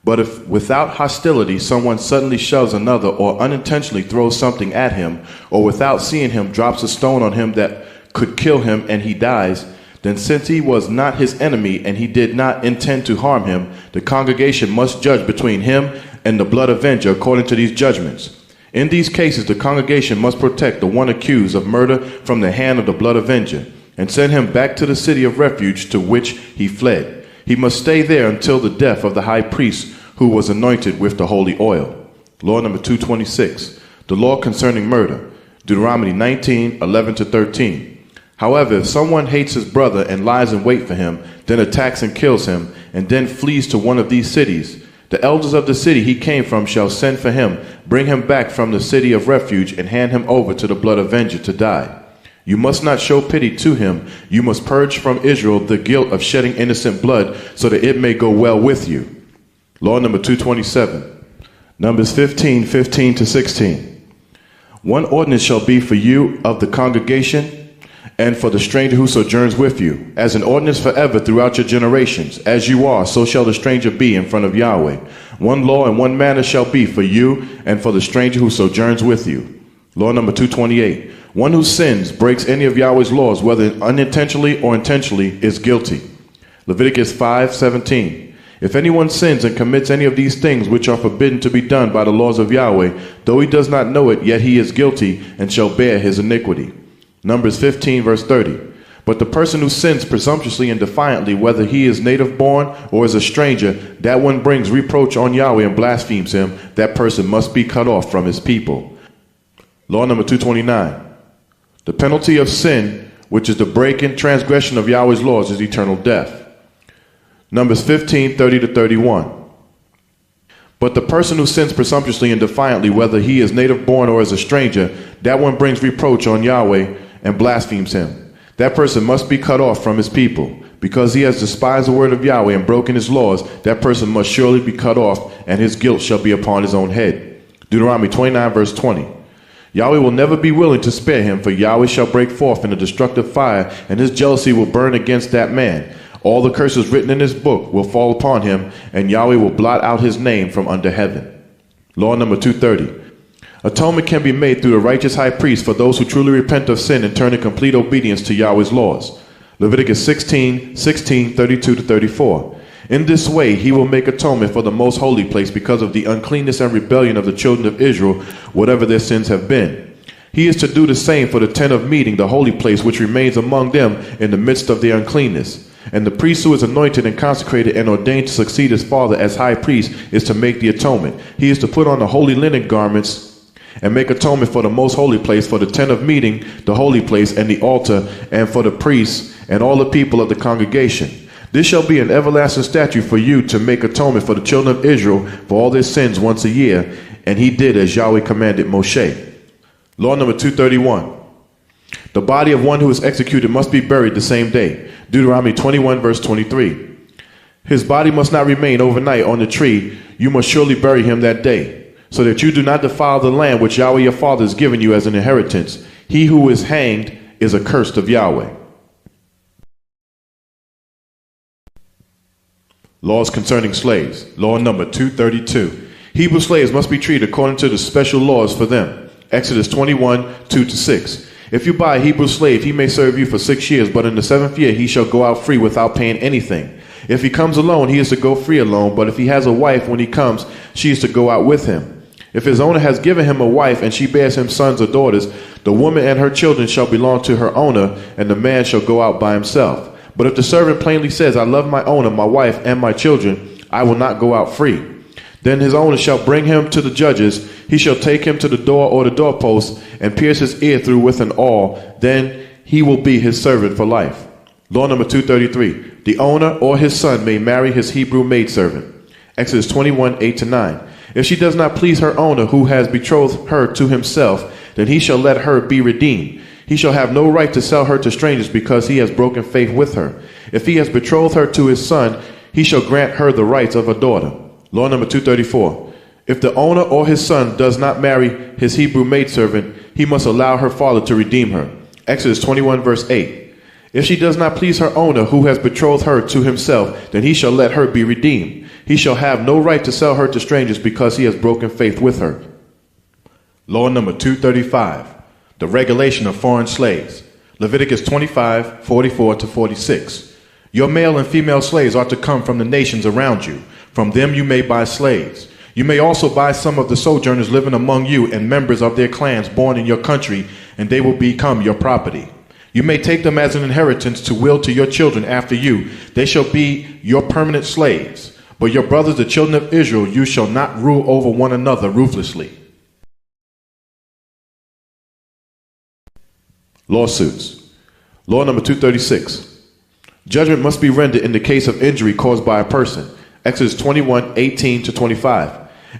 But if without hostility someone suddenly shoves another or unintentionally throws something at him, or without seeing him drops a stone on him that could kill him and he dies, then since he was not his enemy and he did not intend to harm him, the congregation must judge between him and the blood avenger according to these judgments. In these cases, the congregation must protect the one accused of murder from the hand of the blood avenger and send him back to the city of refuge to which he fled. He must stay there until the death of the high priest who was anointed with the holy oil. Law number 226. The law concerning murder. Deuteronomy 19, 11-13. However, if someone hates his brother and lies in wait for him, then attacks and kills him, and then flees to one of these cities, the elders of the city he came from shall send for him, bring him back from the city of refuge, and hand him over to the blood avenger to die. You must not show pity to him. You must purge from Israel the guilt of shedding innocent blood, so that it may go well with you. Law number 227. Numbers 15, 15-16. One ordinance shall be for you of the congregation and for the stranger who sojourns with you, as an ordinance forever throughout your generations. As you are, so shall the stranger be in front of Yahweh. One law and one manner shall be for you and for the stranger who sojourns with you. Law number 228. One who sins, breaks any of Yahweh's laws, whether unintentionally or intentionally, is guilty. Leviticus 5:17. If anyone sins and commits any of these things which are forbidden to be done by the laws of Yahweh, though he does not know it, yet he is guilty and shall bear his iniquity. Numbers 15, verse 30. But the person who sins presumptuously and defiantly, whether he is native born or is a stranger, that one brings reproach on Yahweh and blasphemes him, that person must be cut off from his people. Law number 229. The penalty of sin, which is the break-in transgression of Yahweh's laws, is eternal death. Numbers 15, 30-31. But the person who sins presumptuously and defiantly, whether he is native born or is a stranger, that one brings reproach on Yahweh and blasphemes him. That person must be cut off from his people. Because he has despised the word of Yahweh and broken his laws, that person must surely be cut off, and his guilt shall be upon his own head. Deuteronomy 29, verse 20. Yahweh will never be willing to spare him, for Yahweh shall break forth in a destructive fire, and his jealousy will burn against that man. All the curses written in this book will fall upon him, and Yahweh will blot out his name from under heaven. Law number 230. Atonement can be made through the righteous high priest for those who truly repent of sin and turn in complete obedience to Yahweh's laws. Leviticus 16:32-34. In this way, he will make atonement for the most holy place because of the uncleanness and rebellion of the children of Israel, whatever their sins have been. He is to do the same for the tent of meeting, the holy place, which remains among them in the midst of their uncleanness. And the priest who is anointed and consecrated and ordained to succeed his father as high priest is to make the atonement. He is to put on the holy linen garments and make atonement for the most holy place, for the tent of meeting, the holy place, and the altar, and for the priests and all the people of the congregation. This shall be an everlasting statute for you to make atonement for the children of Israel for all their sins once a year. And he did as Yahweh commanded Moshe. Law number 231. The body of one who is executed must be buried the same day. Deuteronomy 21 verse 23. His body must not remain overnight on the tree. You must surely bury him that day, so that you do not defile the land which Yahweh your father has given you as an inheritance. He who is hanged is accursed of Yahweh. Laws concerning slaves. Law number 232. Hebrew slaves must be treated according to the special laws for them. Exodus 21:2-6. If you buy a Hebrew slave, he may serve you for 6 years, but in the 7th year he shall go out free without paying anything. If he comes alone, he is to go free alone, but if he has a wife when he comes, she is to go out with him. If his owner has given him a wife and she bears him sons or daughters, the woman and her children shall belong to her owner, and the man shall go out by himself. But if the servant plainly says, I love my owner, my wife, and my children, I will not go out free, then his owner shall bring him to the judges. He shall take him to the door or the doorpost and pierce his ear through with an awl. Then he will be his servant for life. Law number 233. The owner or his son may marry his Hebrew maidservant. Exodus 21:8-9. If she does not please her owner who has betrothed her to himself, then he shall let her be redeemed. He shall have no right to sell her to strangers because he has broken faith with her. If he has betrothed her to his son, he shall grant her the rights of a daughter. Law number 234. If the owner or his son does not marry his Hebrew maidservant, he must allow her father to redeem her. Exodus 21 verse 8. If she does not please her owner who has betrothed her to himself, then he shall let her be redeemed. He shall have no right to sell her to strangers because he has broken faith with her. Law number 235. The regulation of foreign slaves. Leviticus 25:44-46. Your male and female slaves are to come from the nations around you. From them you may buy slaves. You may also buy some of the sojourners living among you and members of their clans born in your country, and they will become your property. You may take them as an inheritance to will to your children after you. They shall be your permanent slaves. But your brothers, the children of Israel, you shall not rule over one another ruthlessly. Lawsuits. Law number 236. Judgment must be rendered in the case of injury caused by a person. Exodus 21:18-25.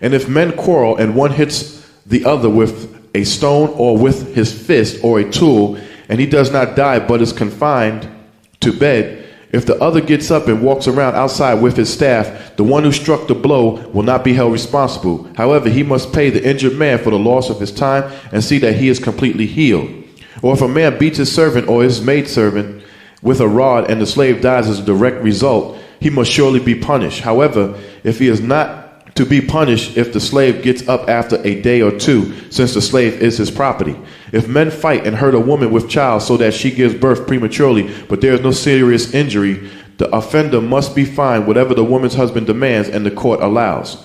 And if men quarrel and one hits the other with a stone or with his fist or a tool, and he does not die but is confined to bed, if the other gets up and walks around outside with his staff, the one who struck the blow will not be held responsible. However, he must pay the injured man for the loss of his time and see that he is completely healed. Or if a man beats his servant or his maidservant with a rod and the slave dies as a direct result, he must surely be punished. However, if he is not to be punished if the slave gets up after a day or two, since the slave is his property. If men fight and hurt a woman with child so that she gives birth prematurely, but there is no serious injury, the offender must be fined whatever the woman's husband demands and the court allows.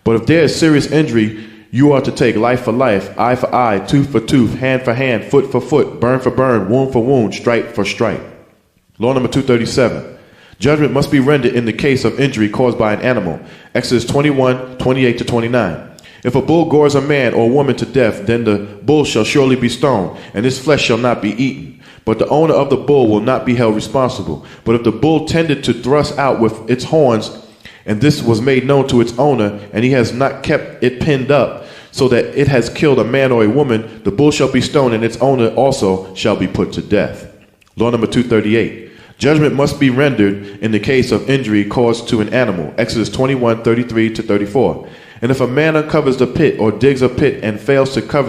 But if there is serious injury, you are to take life for life, eye for eye, tooth for tooth, hand for hand, foot for foot, burn for burn, wound for wound, stripe for stripe. Law number 237. Judgment must be rendered in the case of injury caused by an animal. Exodus 21:28-29. If a bull gores a man or woman to death, then the bull shall surely be stoned, and his flesh shall not be eaten. But the owner of the bull will not be held responsible. But if the bull tended to thrust out with its horns, and this was made known to its owner, and he has not kept it pinned up, so that it has killed a man or a woman, the bull shall be stoned, and its owner also shall be put to death. Law number 238. Judgment must be rendered in the case of injury caused to an animal. Exodus 21:33-34. And if a man uncovers the pit or digs a pit and fails to cover